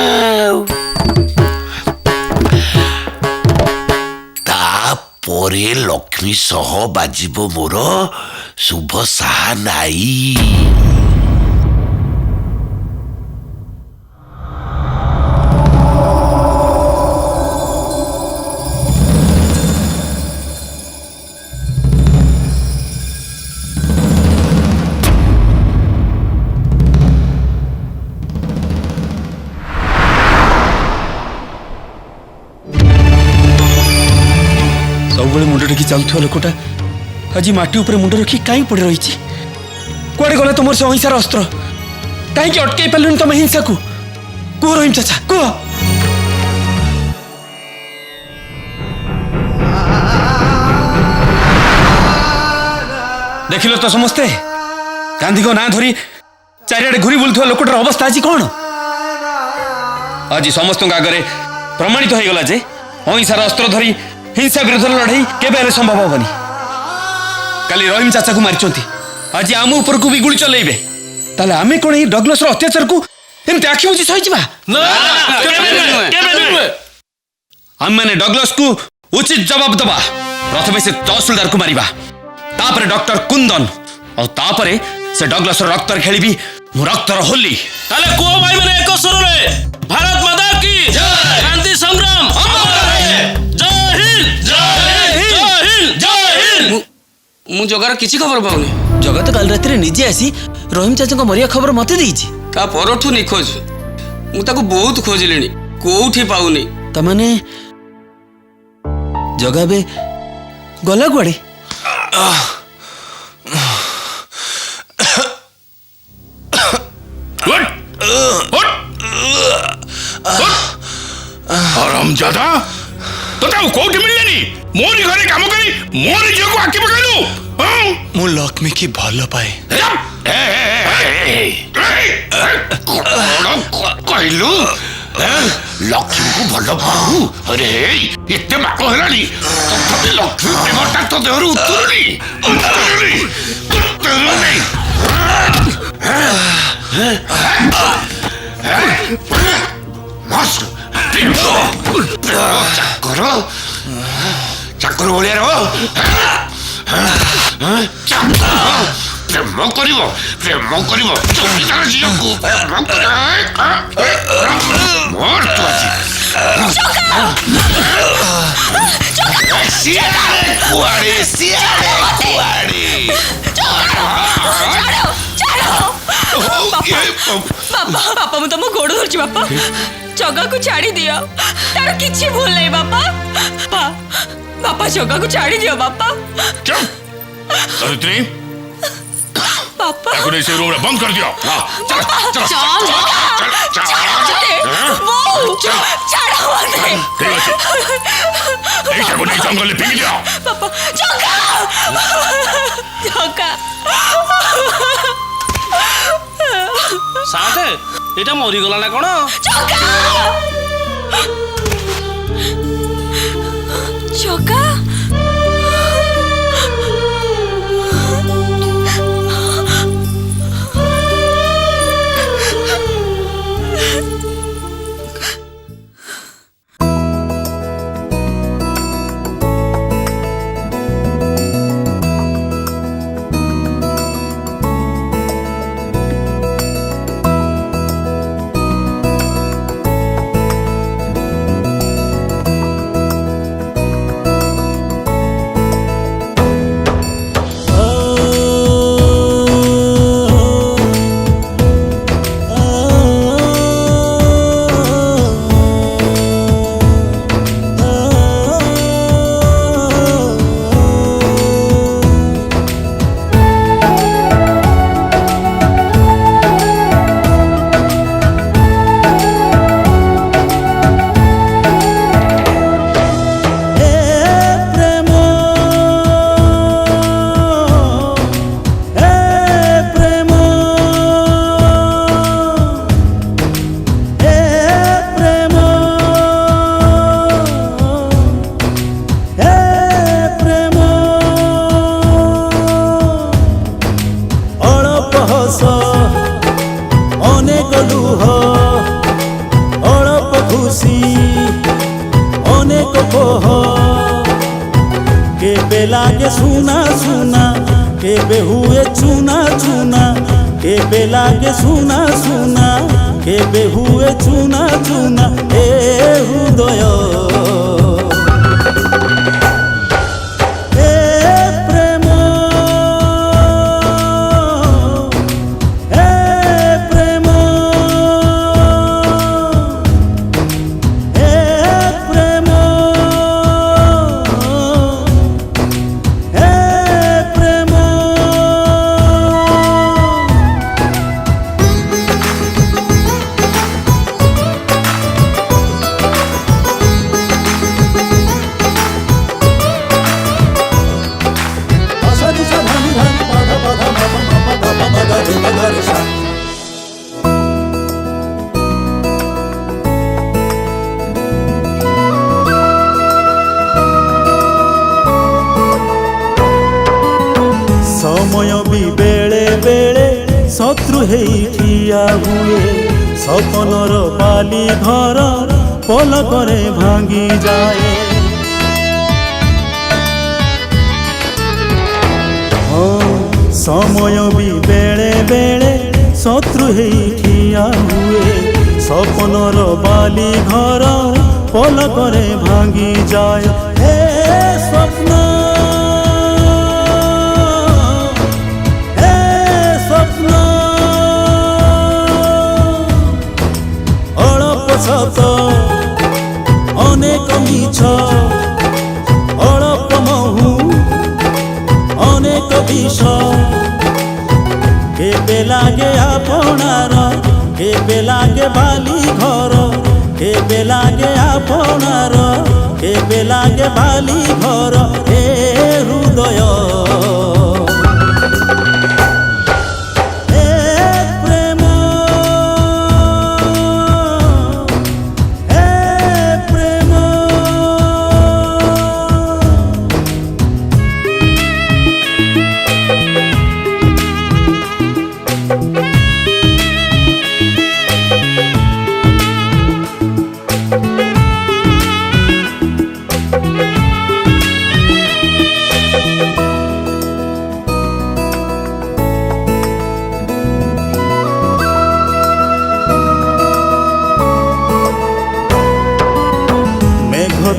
परे लक्ष्मी सह बाजिबो मोर शुभ साहा नाई सबुबले मुंड रखी चलुवा लोकटा आज माटी ऊपर मुंड रखी कहीं पड़ रही कुआडे गला तुम से अहिंसार अस्त्र कहीं अटकई पार्लुनि तुम हिंसा को कह रहीम चाचा कह देखिल तो समस्ते गांधी को ना धरी चारिआडे घूरी बुलुवा लोकटार अवस्था आज कौन आज समस्त आगे प्रमाणित हो गला जे अहिंसार अस्त्र धरी हिंसा विरोध लड़ाई केबे संभव होनी काली रहीम चाचा को मारी आज आम ऊपर को भी गुली चलेबे ताले आमे कोन ही डगलस रो अत्याचार को एमते आखि बुझी सहिजिबा हम माने डगलस को उचित जवाब दबा प्रथमे से तहसीलदार को मारिबा तापरे डॉक्टर कुंदन और तापरे से डगलस रक्त खेलीबी मु रक्त होली ताले को भाई माने एक सुर रे भारत माता की जय गांधी संग्राम अमर रहे जय हिंद जय हिंद जय हिंद मु जगार किछि खबर पाउनी जगह तो कल राति निजे आसी रहीम चाचा को मरिया खबर मते देइछि ता परठु निखोज मु ताको बहुत खोजलिनी कोउठी पाउनी तमाने जगह बे गला गुआड़े हरामजादा तो ताऊ कोठी मिललेनी मोरी घरे काम करी मोरी झियो को आखि पकाइलु मु लक्ष्मी की भल पाए कहलु लक्ष्मी को भल पाऊ अरे एते बाक हेलानी तथापि लक्ष्मी प्रेमटा तो देहरु उतरुनी चाकर भलिया रह प्रेम करिब जमीदार झियो मोर तो बापा बापा मु तुम गोड़ धरछि बापा जगा को छाड़ी दियो तार किछि भूल नहीं बापा बापा जगा को छाड़ी दियो बापा सवित्री पापा ताको इसे रूम में बंद कर दियो चल चल छाड़ो मते ठीक अछि एटा को नहीं जंगल में फेंक दियो पापा जगा साथे एटा मरी गला ना कोन जगा लागे सुना सुना केबे हुए चुना चुना केबे लागे सुना सुना केबे हुए चुना चुना ए हृदय समय भी बेले बेले शत्रु ठिया हुए सपनर बाली घर पलकरे भांगी जाए समय भी बेले बेले शत्रु ठिया हुए सपनर बाली घर पलकरे भांगी जाए हे स्वप्न सत अनेक मिछ अल्प महु अनेक विष केबे लागे आपणार केबे लागे बाली घर केबे लागे आपणार केबे लागे बाली घर हे हृदय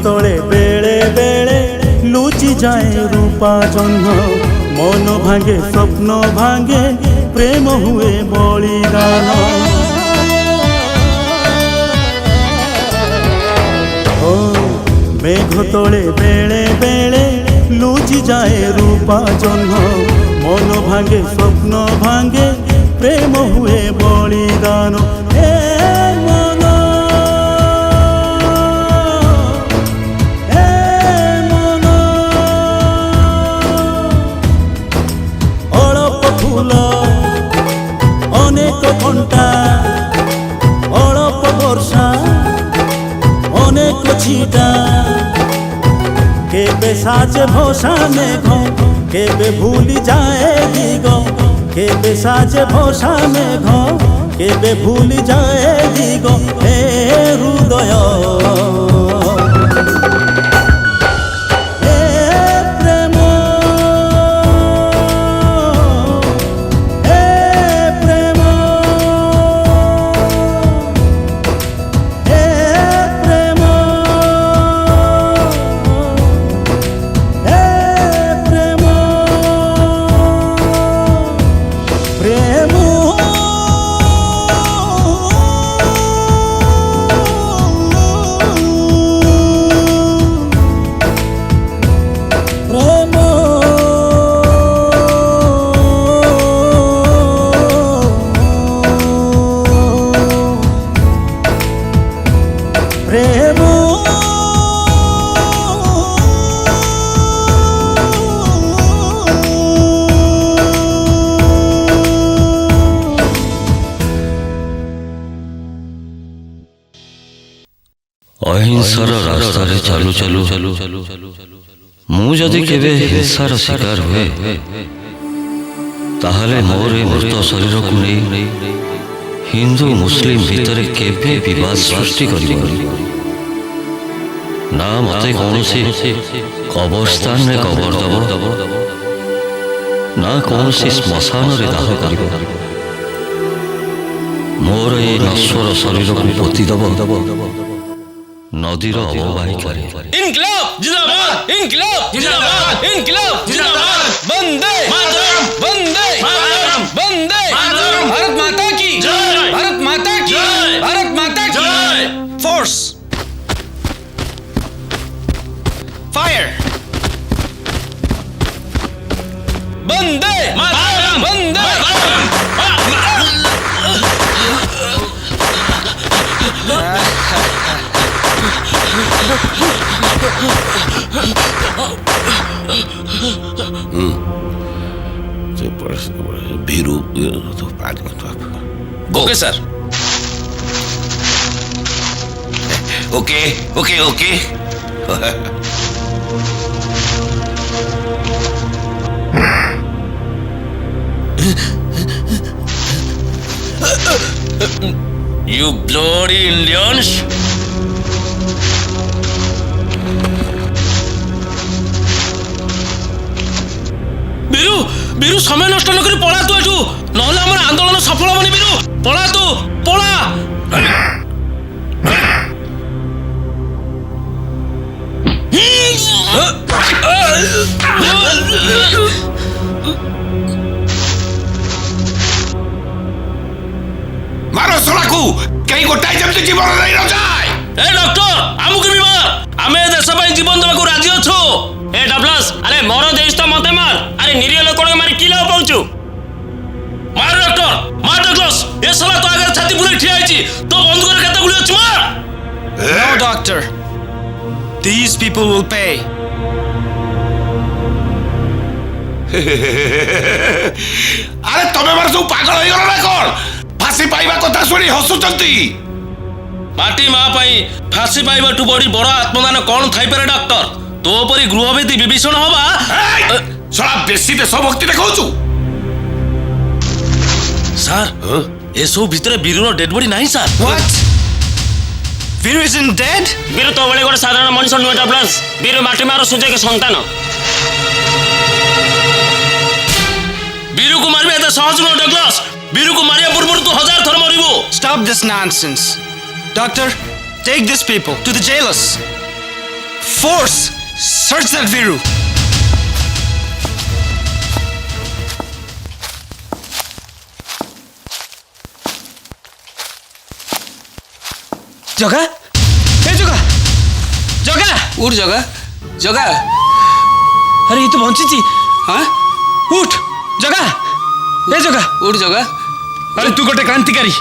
तले बेले बेले लुचि जाए रूपा जह्न मन भांगे स्वप्न भांगे प्रेम हुए बलिदान ओ मेघ तले बेले बेले लुचि जाए रूपा जह्न मन भांगे स्वप्न भांगे प्रेम हुए बलिदान अनेक घंटा अलप वर्षा अनेक छिटा केबे साजे भोषा मेघ केबे भूली जाए दिग केबे साजे भोषा मेघ केबे भूली जाए दिग हे हृदय अहिंसार रास्ता चालू चालू मु जदि केबे हिंसार शिकार हुए ताहले मोर मृत शरीर को नहीं हिंदू मुस्लिम भितर केबे विवाद सृष्टि करिबनी ना मते कौनसी कब्रस्तान में कबर दब ना कौनसी श्मशान रे दाह करिब मोर ए नश्वर शरीर को पोती दब नदीर अववाहिकारे इनकलाब जिंदाबाद इनकलाब जिंदाबाद इनकलाब जिंदाबाद वंदे मातरम वंदे मातरम वंदे मातरम भारत माता की जय भारत माता की जय भारत माता की जय force fire Vande Mataram Vande भीरू okay sir okay okay okay You bloody Indians! Biru Biru समय नष्ट न करी पळा तू एठू नहले हमर आंदोलन सफल होबनी बीरू पळा तू पळा मारो सोलाकू कहीं गोटाई जमती जीवन नहीं रह जाए ए डॉक्टर हमकु भी मार हमें देश ପାଇଁ जीवन देबा को राजी अछो ए डबलस अरे मोर देश तो मते मार अरे निरीह लोक को मारी किला पहुंचू मार डॉक्टर मार डगलस ए साला तो आगे छाती पुरे ठिया आइची तो बंदूक रे केते गुली अछि मार No, doctor. These people will pay. আরে তবে মানে সব পাগল হয়ে গেল না কোন ফাঁসি পাইবা কথা শুনি হসুচন্তি ମାଟି ମା ପାଇଁ ଫାଶୀ ପାଇବାଠୁ ବଢି ବଡ ଆତ୍ମଦାନ କଣ ଥାଇପାରେ ଡକ୍ଟର? ତୋ ପରି ଗୃହଭେଦୀ ବିଭୀଷଣ ହବା ଶଳା ବେଶୀ ଦେଶଭକ୍ତି ଦେଖାଉଛୁ। ସାର୍ ଏସବୁ ଭିତରେ ବୀରୁର ଡେଡ୍ ବଡି ନାହିଁ sir. What? Viru isn't dead? Viru ତୋ ଭଳି ଗୋଟେ ସାଧାରଣ ମଣିଷ ନୁହେଁ ଡଗ୍ଲସ୍। ବୀରୁ ମାଟି ମାର ସୁଯୋଗ ସନ୍ତାନ। ବୀରୁକୁ ମାରିବା ଏତେ ସହଜ ନୁହେଁ ଡଗ୍ଲସ୍। ବୀରୁକୁ ମାରିବା ପୂର୍ବରୁ ତୁ 1000 ଥର ମରିବୁ। Stop this nonsense. Doctor, take these people to the jailers. Force! Search that Viru. जगा ए जगा जगा उठ जगा जगा अरे ये तो बंची हाँ उठ जगा ए जगा उठ जगा अरे तू गोटे क्रांतिकारी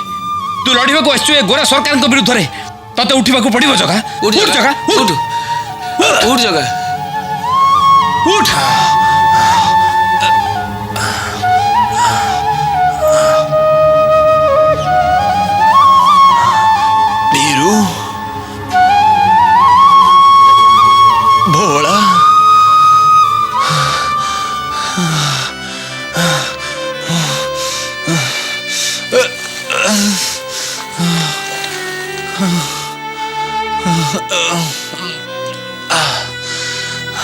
तू लड़िबा को आछू ए गोरा सरकार को विरुद्ध रे तते उठिबा को पड़िबो जगा उठ जगा उठ उठ जगा उठ बीरू भोला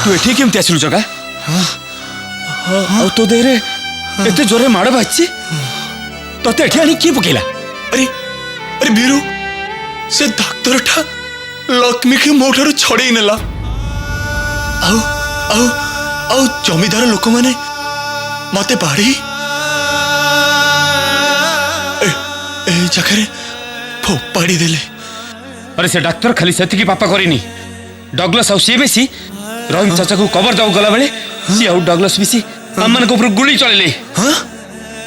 तू एठी केमती आसिलु जगा आ तो देरे एते जोरे माड़ बाची तते एठी आनी की पकेला अरे अरे बीरू से डाक्टर ठा लक्ष्मी के मोठारू छड़े नेला आउ आउ आउ जमीदार लोक माने मते बाड़ी ए जगह फोपाड़ी देले अरे से डाक्टर खाली सेति की पापा करिनी डगलस आउ सी बेसी रहीम चाचा को कवर दाउ गला बेले सी आउ डगलस बेसी हमन को ऊपर गुली चलेले हां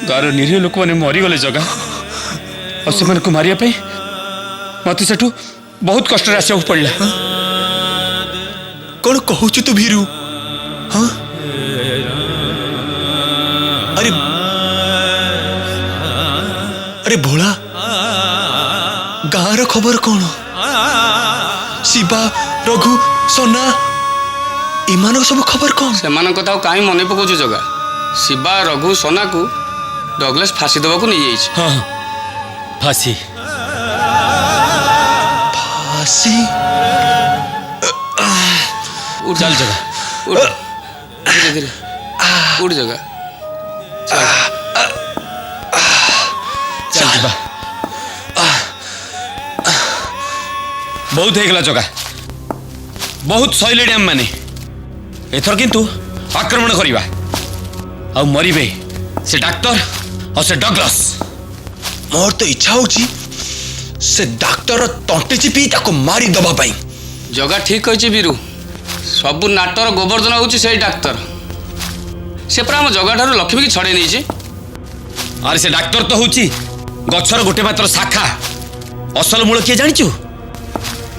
गार निरीह लोक माने मरी गले जगा और से मन को मारिया पे मते सेठू बहुत कष्ट आसिया पड़ला कौन कहू तू भीरू हाँ अरे अरे भोला गाँव खबर कौन शिवा रघु सोना इमान सब खबर कौन से कथा कहीं मन पकाऊ जगह शिवा रघु सोना को डगलस फांसी देवा नहीं जाइए हाँ फांसी फांसी उठ चल जगह उठ धीरे धीरे उठ जगह चल जीवा बहुत हेगला जगह बहुत सैले आम माने एथर किंतु आक्रमण करिबा आ मरिबे से डाक्टर और से डगलस मोर तो इच्छा होची से डाक्टर तंटे चिपी ताको मारी दबा पाई जगह ठीक कहछि बीरू सब नाटर गोवर्धन होची से डाक्टर से पूरा हम जगह ठारू लक्ष्मी की छड़े नहीं अरे से डाक्टर तो होची गछर गोटे मात्र शाखा असल मूल किए जानिचु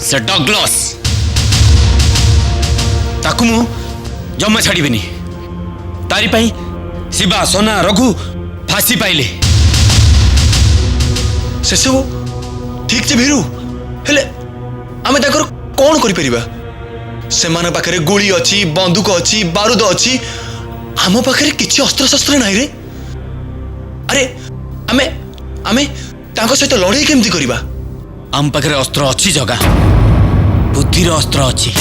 से डगलस ताकू मु जम्मा छाड़बेनी तारी पाई शिवा सोना रघु फांसी पाइले से सब ठीक से भीरू हेले आमे ताकर कौन करि परिबा सेमान पाखरे गोली अछि बंदूक अछि बारूद अछि आम पाखरे किछि अस्त्र शस्त्र नाही रे अरे आमे आमे ताको सहित लड़ाई केमती करिबा आम पाखरे अस्त्र अछि जगा बुद्धिर अस्त्र अछि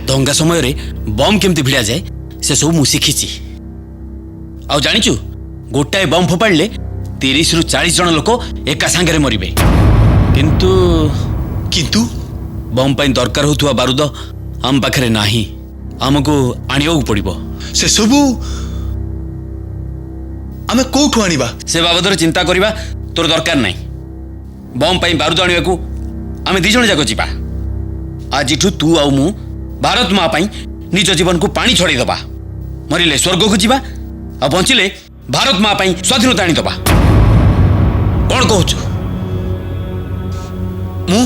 दंगा समय रे बम केमती भिड़ा जाए से सब मु शिखिछि आ जानिचु गोटाए बम फोपाड़ले 30 रु 40 जन लोक एका सांगरे मरिबे किंतु किंतु बम पाई दरकार होतुवा बारूद आम पाखरे नाही हमको आनियो पड़िबो से सबु आमे कोठु आनिबा से बाबदर चिंता करिबा तोर दरकार नाही बम पाई बारूद आनिबा को आमे दी जण जाको जिबा आजिठु तू आउ मु भारत माँ पाई निज जीवन को पानी छड़े दबा मरिले स्वर्ग को जीवा आ बंचिले भारत माँ पाई स्वाधीनता आनी दबा कौन कहूचु ମୁଁ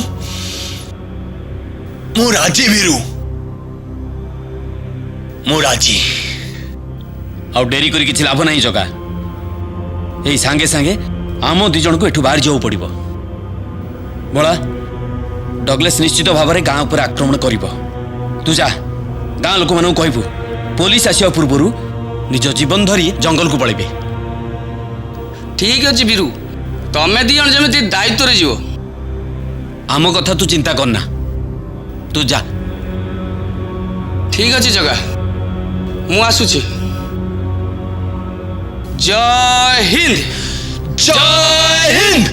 ରାଜି ବିରୁ ମୁଁ ରାଜି। ଆଉ ଡେରି କରି କିଛି ଲାଭ ନାହିଁ ଜଗା। ଏଇ ସାଙ୍ଗେ ସାଙ୍ଗେ ଆମ ଦି ଜଣକୁ ଏଠୁ ବାହାରି ଯିବାକୁ ପଡ଼ିବ। ବଳା ଡଗଲେସ୍ ନିଶ୍ଚିତ ଭାବରେ ଗାଁ ଉପରେ ଆକ୍ରମଣ କରିବ। ତୁ ଯା ଗାଁ ଲୋକମାନଙ୍କୁ କହିବୁ ପୋଲିସ ଆସିବା ପୂର୍ବରୁ ନିଜ ଜୀବନ ଧରି ଜଙ୍ଗଲକୁ ପଳେଇବେ। ଠିକ୍ ଅଛି ବିରୁ, ତମେ ଦି ଜଣ ଯେମିତି ଦାୟିତ୍ୱରେ ଯିବ। ଆମ କଥା ତୁ ଚିନ୍ତା କରନା, ତୁ ଯା। ଠିକ୍ ଅଛି ଜଗା, ମୁଁ ଆସୁଛି। ଜୟ ହିନ୍ଦ। ଜୟ ହିନ୍ଦ।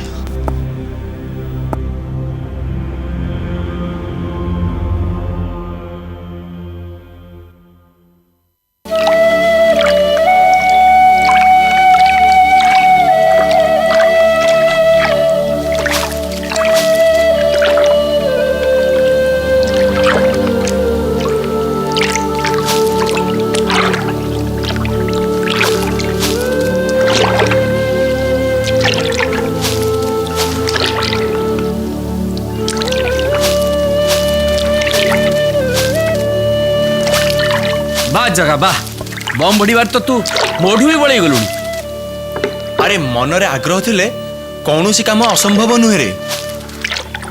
जगह बा बम बढ़िबार तो तू मोढ़ू भी बड़े गलुनी। अरे मनरे आग्रह थिले कौनसी काम असंभव नुहे रे।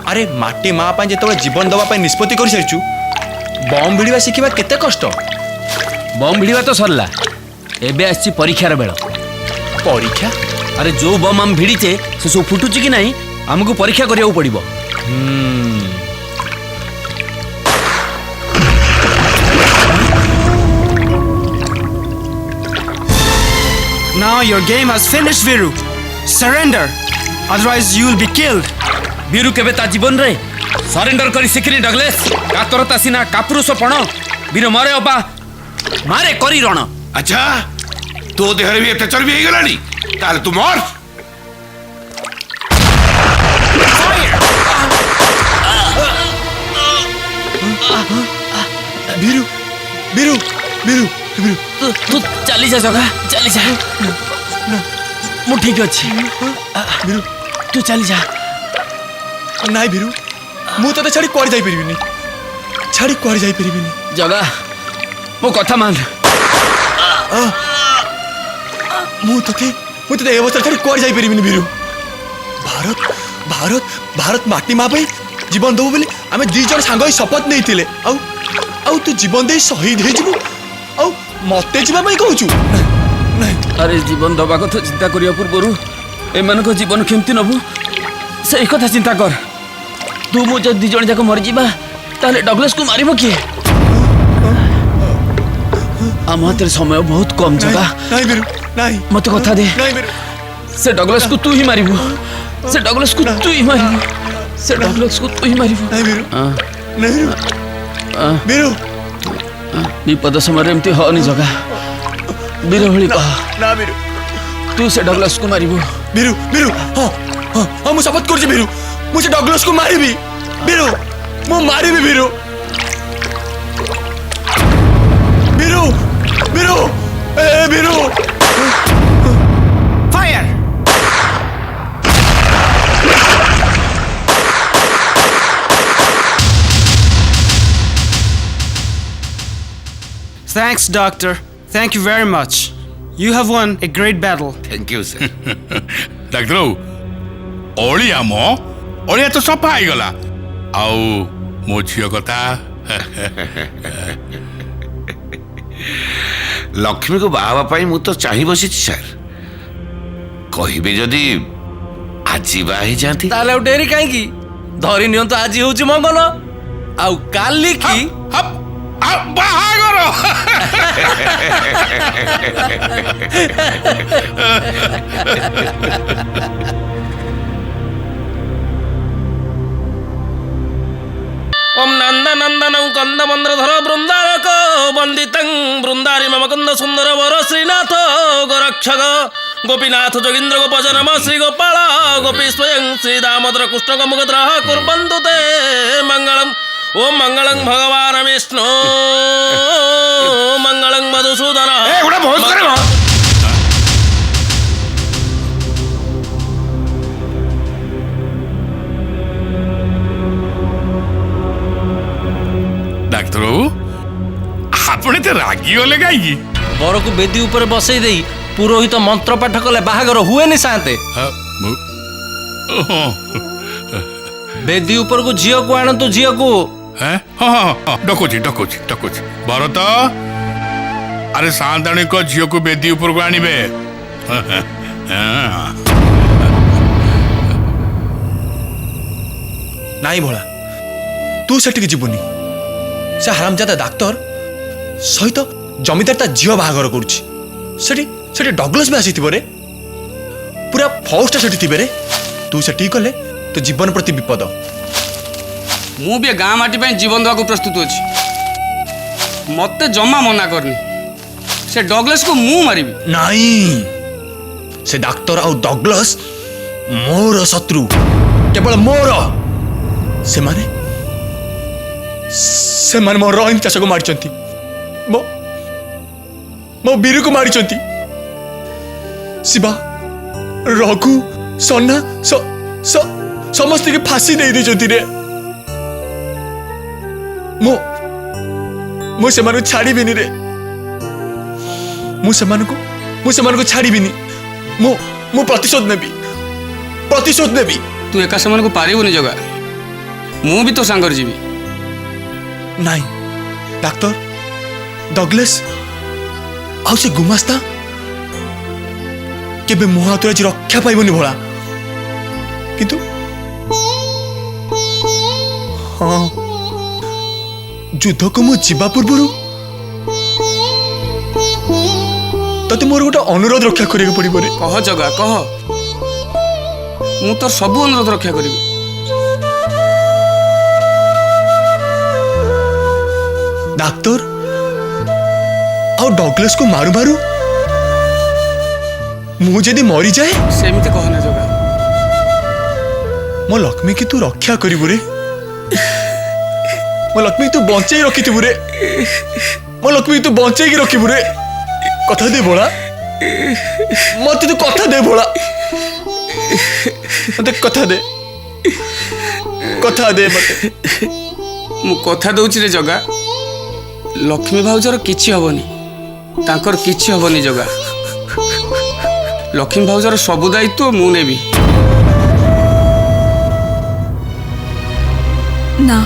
अरे माटी माँ पाई जो जीवन दवा पाई निष्पत्ति कर सारिचु, बम भिड़ा शिखा केते कष्ट। बम भिड़ा तो सरला, एबे आसी परीक्षार बेल। परीक्षा? अरे जो बम आम भिड़ीचे से सब फुटुची कि नहीं आमको परीक्षा करिया पड़िबो। Now your game has finished, Viru. Surrender, otherwise you will be killed. Veeru केबे ता जीवन रे सरेंडर करी सिखनी डगलेस। कातरता सिना कापुरुषपण वीर मरे अबा मारे करी रण। अच्छा तो देहरे भी एते चर्बी हो गलानी, ताले तू मर। वीरू वीरू वीरू वीरू तू चली जा जगह, चली जा। मु ठीक अच्छी वीरू, तू चली जा। नाई वीरू, मु तो छाड़ी कुआड़े जाई परिबिनी, छाड़ी कुआड़े जाई परिबिनी। जगह मो कथा मान। मु तो ए अवस्था छाड़ी कुआड़े जाई परिबिनी वीरू। भारत भारत भारत माटी माँ पे जीवन दबो बोली आमे दी जण सांग शपथ नहीं थिले। आउ तू जीवन दे शहीद हे जिबु, आउ मते जीवा पई कहूचु। अरे जीवन दबा कथा चिंता करिया पूर्वरु एमानको जीवन केमती नबु से कथा चिंता कर। तू मो जब दी जण जाक मर जीबा ताले डगलेस को मारिबो किए? आम हाथ समय बहुत कम जगह। नहीं वीरू नहीं, मत कथा दे। नहीं वीरू, से डगलेस को तू ही मारिबो, से डगलेस को तू ही मारिबो, से डगलेस को तू ही मारिबो। नहीं वीरू, नहीं वीरू, विपद समय एमती हनी जगह। वीर भली कह ना वीरू, तू से डगलेस को मारिबो। वीरू वीरू, हां हां हां मु शपथ करछि वीरू, मु से डगलेस को मारिबी वीरू, मु मारिबी वीरू। वीरू वीरू ए Veeru, Fire! Thanks, Doctor. Thank you very much. You have won a great battle. Thank you, sir. ଡାକ୍ତର ଅଳିଆ ମ ଅଳିଆ ତ ସଫା ହେଇଗଲା। ଆଉ ମୋ ଝିଅ କଥା ଲକ୍ଷ୍ମୀକୁ ବାହା ହେବା ପାଇଁ ମୁଁ ତ ଚାହିଁ ବସିଛି ସାର୍। କହିବେ ଯଦି ଆଜି ବାହା ହେଇଯାଆନ୍ତି। ତାହେଲେ ଆଉ ଡେରି କାହିଁକି? ଧରି ନିଅନ୍ତୁ ଆଜି ହଉଛି ମଙ୍ଗଳ, ଆଉ କାଲି କି ବାହାଘର। ओम नंद नंदनं कंद मंद्रधर बृंदारक वंदितं बृंदारी मम कंद सुंदर वर श्रीनाथ गोरक्षक गोपीनाथ जोगींद्र गोपज नम श्री गोपाल गोपी स्वयं श्री दामोदर कृष्ण मुखद्रह कुर्वन्तु ते मंगलम्। ओम मंगलं भगवान विष्णु मंगलं मधुसूदन। ଏତେ ରାଗିଗଲେ କାହିଁକି? ବରକୁ ବେଦି ଉପରେ ବସେଇ ଦେଇ ପୁରୋହିତ ମନ୍ତ୍ର ପାଠ କଲେ ବାହାଘର ହୁଏନି ସାନ୍ତେ। ବେଦି ଉପରକୁ ଝିଅକୁ ଆଣନ୍ତୁ, ଝିଅକୁ। ଡକୁଛି ଡକୁଛି ଡକୁଛି। ଭରତ, ଆରେ ସାନ୍ତାଣୀଙ୍କ ଝିଅକୁ ବେଦି ଉପରକୁ ଆଣିବେ। ନାଇଁ ଭୋଳା, ତୁ ସେଠିକି ଯିବୁନି। ସେ ହାରାମଜାଦା ଡାକ୍ତର ସହିତ ଜମିଦାର ତା ଝିଅ ବାହାଘର କରୁଛି। ସେଠି ସେଠି ଡଗଲସ୍ ବି ଆସିଥିବ ରେ, ପୁରା ଫୌଜଟା ସେଠି ଥିବେ ରେ। ତୁ ସେଠିକି ଗଲେ ତୋ ଜୀବନ ପ୍ରତି ବିପଦ। ମୁଁ ବି ଗାଁ ମାଟି ପାଇଁ ଜୀବନ ଦେବାକୁ ପ୍ରସ୍ତୁତ ଅଛି। ମତେ ଜମା ମନା କରନି। ସେ ଡଗଲସକୁ ମୁଁ ମାରିବି। ନାଇଁ, ସେ ଡାକ୍ତର ଆଉ ଡଗଲସ୍ ମୋର ଶତ୍ରୁ, କେବଳ ମୋର। ସେମାନେ ସେମାନେ ମୋ ରହିମ ଚାଷକୁ ମାରିଛନ୍ତି, ମୋ ବୀରକୁ ମାରିଛନ୍ତି। ଶିବା, ରଘୁ, ସନା ସମସ୍ତଙ୍କୁ ଫାଶୀ ଦେଇ ଦେଇଛନ୍ତି ରେ। ମୁଁ ସେମାନଙ୍କୁ ଛାଡ଼ିବିନି ରେ। ମୁଁ ସେମାନଙ୍କୁ ଛାଡ଼ିବିନି। ମୁଁ ପ୍ରତିଶୋଧ ନେବି। ତୁ ଏକା ସେମାନଙ୍କୁ ପାରିବୁନି ଜଗା। ମୁଁ ବି ତୋ ସାଙ୍ଗରେ ଯିବି। ନାଇଁ, ଡାକ୍ତର, ଡଗଲସ୍ ଆଉ ସେ ଗୁମାସ୍ତା କେବେ ମୋ ହାତରେ ଆଜି ରକ୍ଷା ପାଇବନି ଭୋଳା। କିନ୍ତୁ ହଁ, ଯୁଦ୍ଧକୁ ମୁଁ ଯିବା ପୂର୍ବରୁ ତତେ ମୋର ଗୋଟେ ଅନୁରୋଧ ରକ୍ଷା କରିବାକୁ ପଡ଼ିବ ରେ। କହ ଜଗା, କହ। ମୁଁ ତୋର ସବୁ ଅନୁରୋଧ ରକ୍ଷା କରିବି। ଡାକ୍ତର ଆଉ ଡଗଲସକୁ ମାରୁ ମାରୁ ମୁଁ ଯଦି ମରିଯାଏ। ସେମିତି କହନା ଜଗା। ମୋ ଲକ୍ଷ୍ମୀକି ତୁ ରକ୍ଷା କରିବୁ ରେ। ମୋ ଲକ୍ଷ୍ମୀକି ତୁ ବଞ୍ଚେଇ ରଖିଥିବୁ ରେ। ମୋ ଲକ୍ଷ୍ମୀକି ତୁ ବଞ୍ଚେଇକି ରଖିବୁ ରେ। କଥା ଦେ ଭୋଳା, ମତେ ତୁ କଥା ଦେ ଭୋଳା। ମତେ କଥା ଦେ ମତେ। ମୁଁ କଥା ଦଉଛି ରେ ଜଗା। ଲକ୍ଷ୍ମୀ ଭାଉଜର କିଛି ହବନି, ତାଙ୍କର କିଛି ହବନି ଜଗା। ଲକ୍ଷ୍ମୀ ଭାଉଜର ସବୁ ଦାୟିତ୍ୱ ମୁଁ ନେବି। ନା,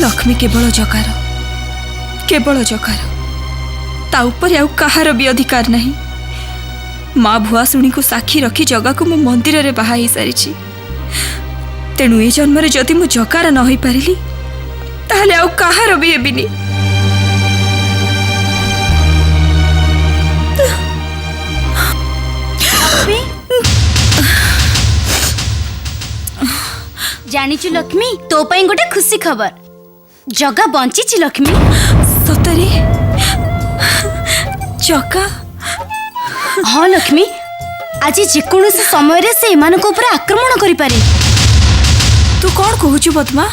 ଲକ୍ଷ୍ମୀ କେବଳ ଜଗାର, କେବଳ ଜଗାର। ତା ଉପରେ ଆଉ କାହାର ବି ଅଧିକାର ନାହିଁ। ମା ଭୁଆଶୁଣୀକୁ ସାକ୍ଷୀ ରଖି ଜଗାକୁ ମୁଁ ମନ୍ଦିରରେ ବାହା ହେଇସାରିଛି। ତେଣୁ ଏ ଜନ୍ମରେ ଯଦି ମୁଁ ଜଗାର ନ ହୋଇପାରିଲି, ତାହେଲେ ଆଉ କାହାର ବି ହେବିନି। ଜାଣିଛୁ ଲକ୍ଷ୍ମୀ, ତୋ ପାଇଁ ଗୋଟେ ଖୁସି ଖବର। ଜଗା ବଞ୍ଚିଛି ଲକ୍ଷ୍ମୀ। ସତରେ? ଜଗା? ହଁ ଲକ୍ଷ୍ମୀ, ଆଜି ଯେକୌଣସି ସମୟରେ ସେ ଏମାନଙ୍କ ଉପରେ ଆକ୍ରମଣ କରିପାରେ। ତୁ କଣ କହୁଛୁ ପଦ୍ମା?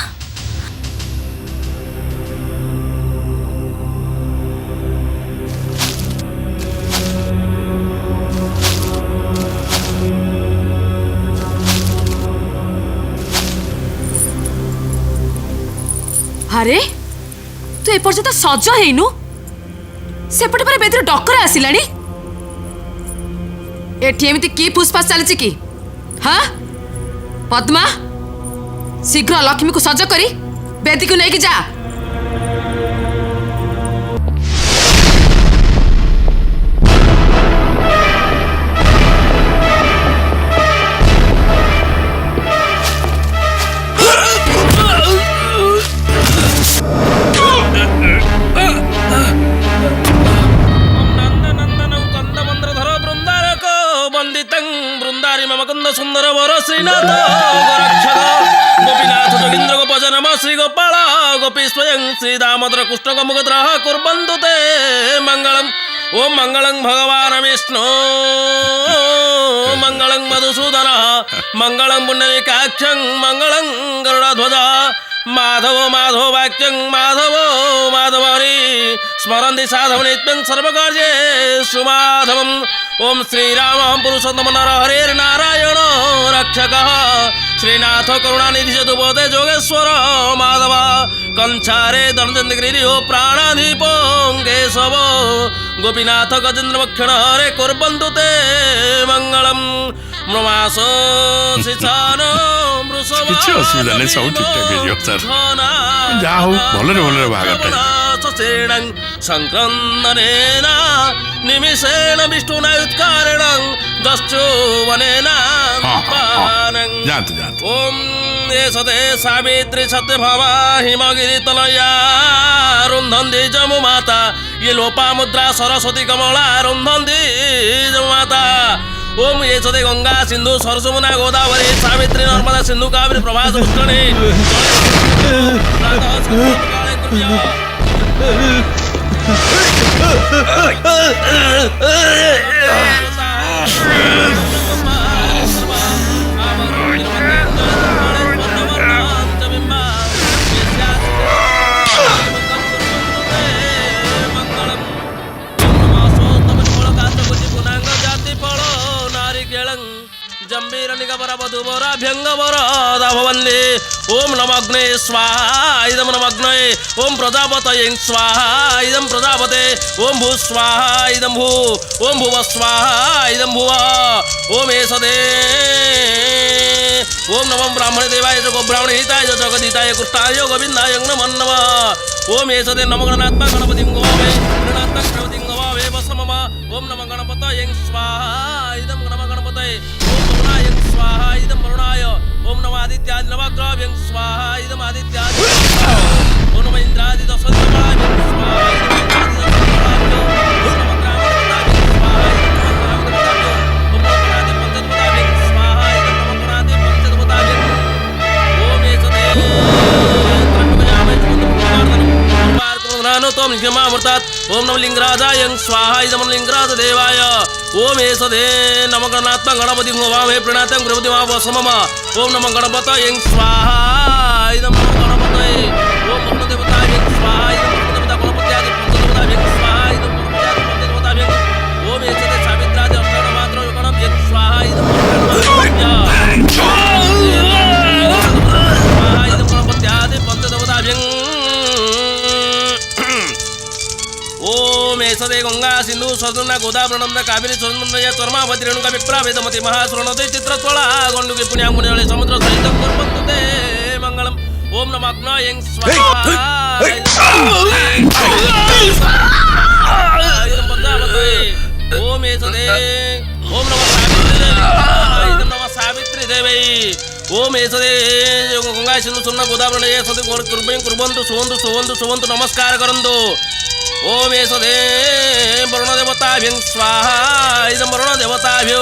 ଆରେ ତୁ ଏପର୍ଯ୍ୟନ୍ତ ସଜ ହେଇନୁ? ସେପଟେ ପରେ ବେଦର ଡକରା ଆସିଲାଣି। ଏଠି ଏମିତି କି ଫୁସଫାସ ଚାଲିଛି କି? ହଁ ପଦ୍ମା, ଶୀଘ୍ର ଲକ୍ଷ୍ମୀକୁ ସଜ କରି ବେଦୀକୁ ନେଇକି ଯା। सुंदर वर श्रीनाथ गोरक्षक गोपीनाथ जोगींद्र गोपज नम श्री गोपाल गोपी स्वयं श्री दामोदर कृष्ण मुखद्रह कुर्वन्तु ते मंगलम। ओम मंगलम भगवान विष्णु मंगलम मधुसूदन मंगलम पुंडरीकाक्षं मंगलम गरुड़ध्वज माधव माधव वाक्यं माधव माधव हरि स्मरन्ति साधव नित्यं सर्वकार्येषु माधवम्। ओम श्री राम पुरुषोत्तम नर हरे नारायण रक्षक श्रीनाथ करुणानिधि चतुपदे जोगेश्वर माधव कंचारे दंडगिरी प्राणाधिप केशव गोपीनाथ गजेन्द्र भक्षण हरे कुर्वन्तु ते मंगलम मृमास शिशान କିଛି ଅସୁବିଧା ନାହିଁ ସବୁ ଠିକ ଠାକ ହେଇଯିବ ସାର୍ ଯାହା ହଉ ଭଲରେ ଭଲରେ ବାହାଘରଟା संक्रन्दनेन निमिषेण विष्णुना उत्कारेण दश्चुवनेन जातु ओम सते सावित्री सत्यभामा हिमगिरितनया रुन्धन्ति जमु माता ये लोपामुद्रा सरस्वती कमला रुन्धन्ति जमु माता ओम ये सते गंगा सिंधु सरस्वती गोदावरी सावित्री नर्मदा सिंधु कावेरी प्रभास पुष्करणी जंबीर निगबर वधुवर भ्यंगवर भवन्ति ओम नमग्ने स्वाहा इदं नमग्ने ओम प्रजापतये स्वाहा इदं प्रजापते ओम भू स्वाहा इदं भू ओम भुव स्वाहा इदं भुव ओम एषदे ओम नमो ब्राह्मणे देवाय च गोब्राह्मणे हिताय च जगदिताय कृष्णाय गोविन्दाय नमो नमः ओम एषदे नमो गणनात्मा गणपतिं गोवावे गणनात्मा गणपतिं गोवावे वसमम ओम नमो गणपतये स्वाहा इदं नमो गणपतये स्वाहा इदं वरुणाय ओम नमः आदित्याय नवग्रहाभ्यं स्वाहा इदं आदित्याय ओम नमः इंद्रादि दशदिवाभ्यं स्वाहा इदं इंद्रादि ओम नमः ग्रामदेवताभ्यं स्वाहा इदं ग्रामदेवताभ्यं ओम नमः गणाधिपत्यदेवताभ्यं स्वाहा इदं नमः गणाधिपत्यदेवताभ्यं ओम एषदे त्रयम्बकजामहे पुण्यपुण्यवर्धनं तोम निगमामृतात् ओम नमः लिंगराजाय स्वाहा इदं लिंगराज देवाय ओम एषदे नमो गणात्मा गणपति गोवामे प्रणतं गणपति वसमम ओम नमो गणपतये स्वाहा इदं नमो गणपतये ओम गणदेवताभ्यं स्वाहा इदं गणदेवता गणपत्यादि पंचदेवताभ्यं स्वाहा इदं गणपत्यादि पंचदेवताभ्यं ओम एषदे सावित्रादि अष्टावमात्र गणभ्यं स्वाहा इदं स्वाहा इदं गणपत्यादि पंचदेवताभ्यं ओम एषदे गंगा सिंधु सरस्वती गोदावरी नर्मदा कावेरी सरस्वती चर्मावती रेणुका विप्रा वेदमती महासुरणोदय चित्रकला गंडुकी पुण्या मुनिजले समुद्र सहित कुर्वन्तु ते मंगलम ओम नमः अग्नये स्वाहा ओम एषदे ओम नमः सावित्री देवी ओम एषदे गंगा सिंधु सरस्वती गोदावरी एषदे कुर्वन्तु सुवन्तु नमस्कार करन्तु ओम एषदे वरुणदेवताभ्यं स्वाहा इदं वरुणदेवताभ्यो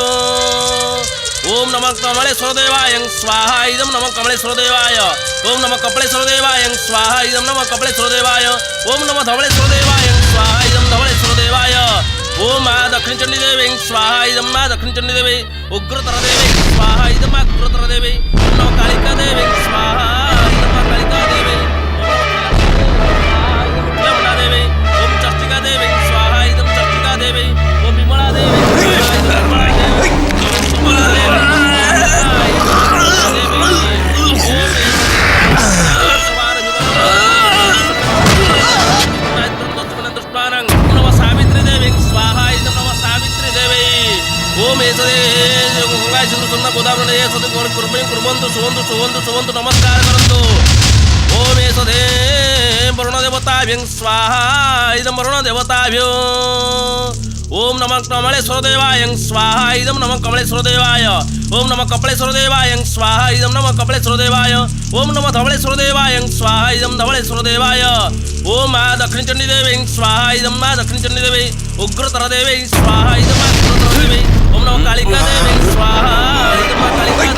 ओम नमः कमलेश्वरदेवाय स्वाहा इदं नमः कमलेश्वरदेवाय ओम नमः कपिलेश्वरदेवाय स्वाहा इदं नमः कपिलेश्वरदेवाय ओम नमः धवलेश्वरदेवाय स्वाहा इदं धवलेश्वरदेवाय ओम दक्षिणचण्डीदेवी स्वाहा इदं मा दक्षिणचण्डीदेवी उग्रतरदेवी स्वाहा इदं मा उग्रतरदेवी ओम नमः कालिकादेवी स्वाहा इदं मा कालिकादेवी देवी ओम चष्टिका देवी स्वाहा इदं चष्टिका देवी ओम विमला देवी स्वाहा इदं विमला देवी नमः सावित्री देवी स्वाहा इदं नमः सावित्री देवी ओम एषदे गंगा सिंधु सरस्वती गोदावरी एषदे कुर्वन्तु सुवन्तु नमस्कार करन्तु ओम एषदे वरुणदेवताभ्यं स्वाहा इदं वरुणदेवताभ्यो ओम नमः कमलेश्वरदेवाय स्वाहा इदं नमः कमलेश्वरदेवाय ओम नमः कपिलेश्वरदेवाय स्वाहा इदं नमः कपिलेश्वरदेवाय ओम नमः धवलेश्वरदेवाय स्वाहा इदं धवलेश्वरदेवाय ओम दक्षिणचण्डीदेवी स्वाहा इदं मा दक्षिणचण्डीदेवी उग्रतरदेवी स्वाहा इदं मा उग्रतरदेवी ओम नमः कालिकादेवी स्वाहा इदं मा कालिकादेवी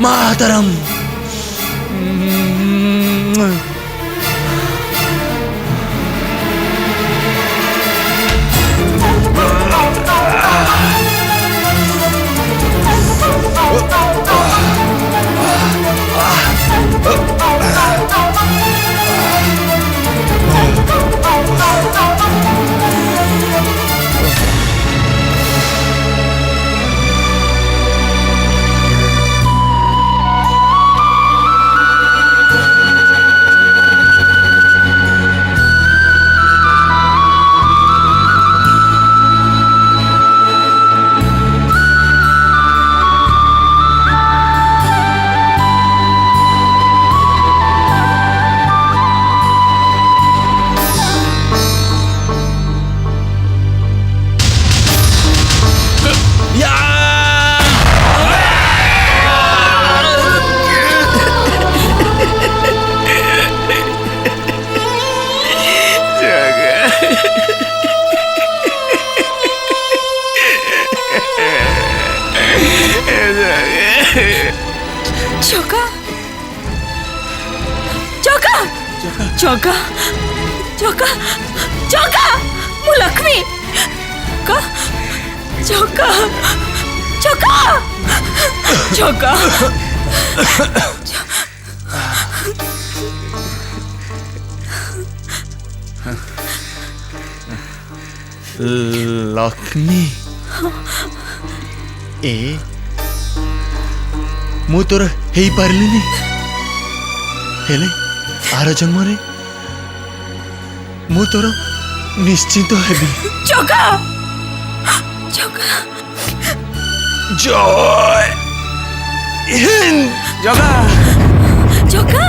मातरम। चौका चौका चौका चौका चौका मु लक्ष्मी का चौका चौका चौका लक्ष्मी ए मु तोर हेई पारलिनी हेले आर जन्म रे मु तोर निश्चित हेबी। चौका चौका जय हिंद जगा चौका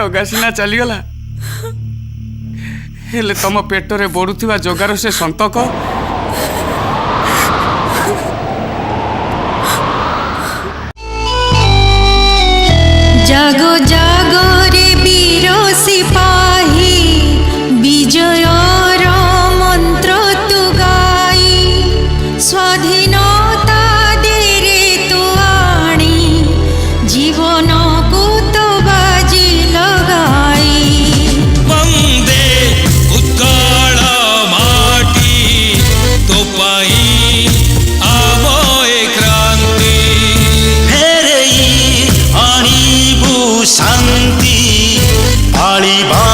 जगा सीना चलीगला हेले तम पेटरे बड़ुवा जगार से संतक जागो जागो रे वीर सिपाही विजयर मंत्र तु गाई स्वाधीनता दे रे तु आणी जीवन को तो बाजी लगाई वंदे उत्कल माटी तो पाई आवय क्रांति फेरई आनीबु शांति आलिबा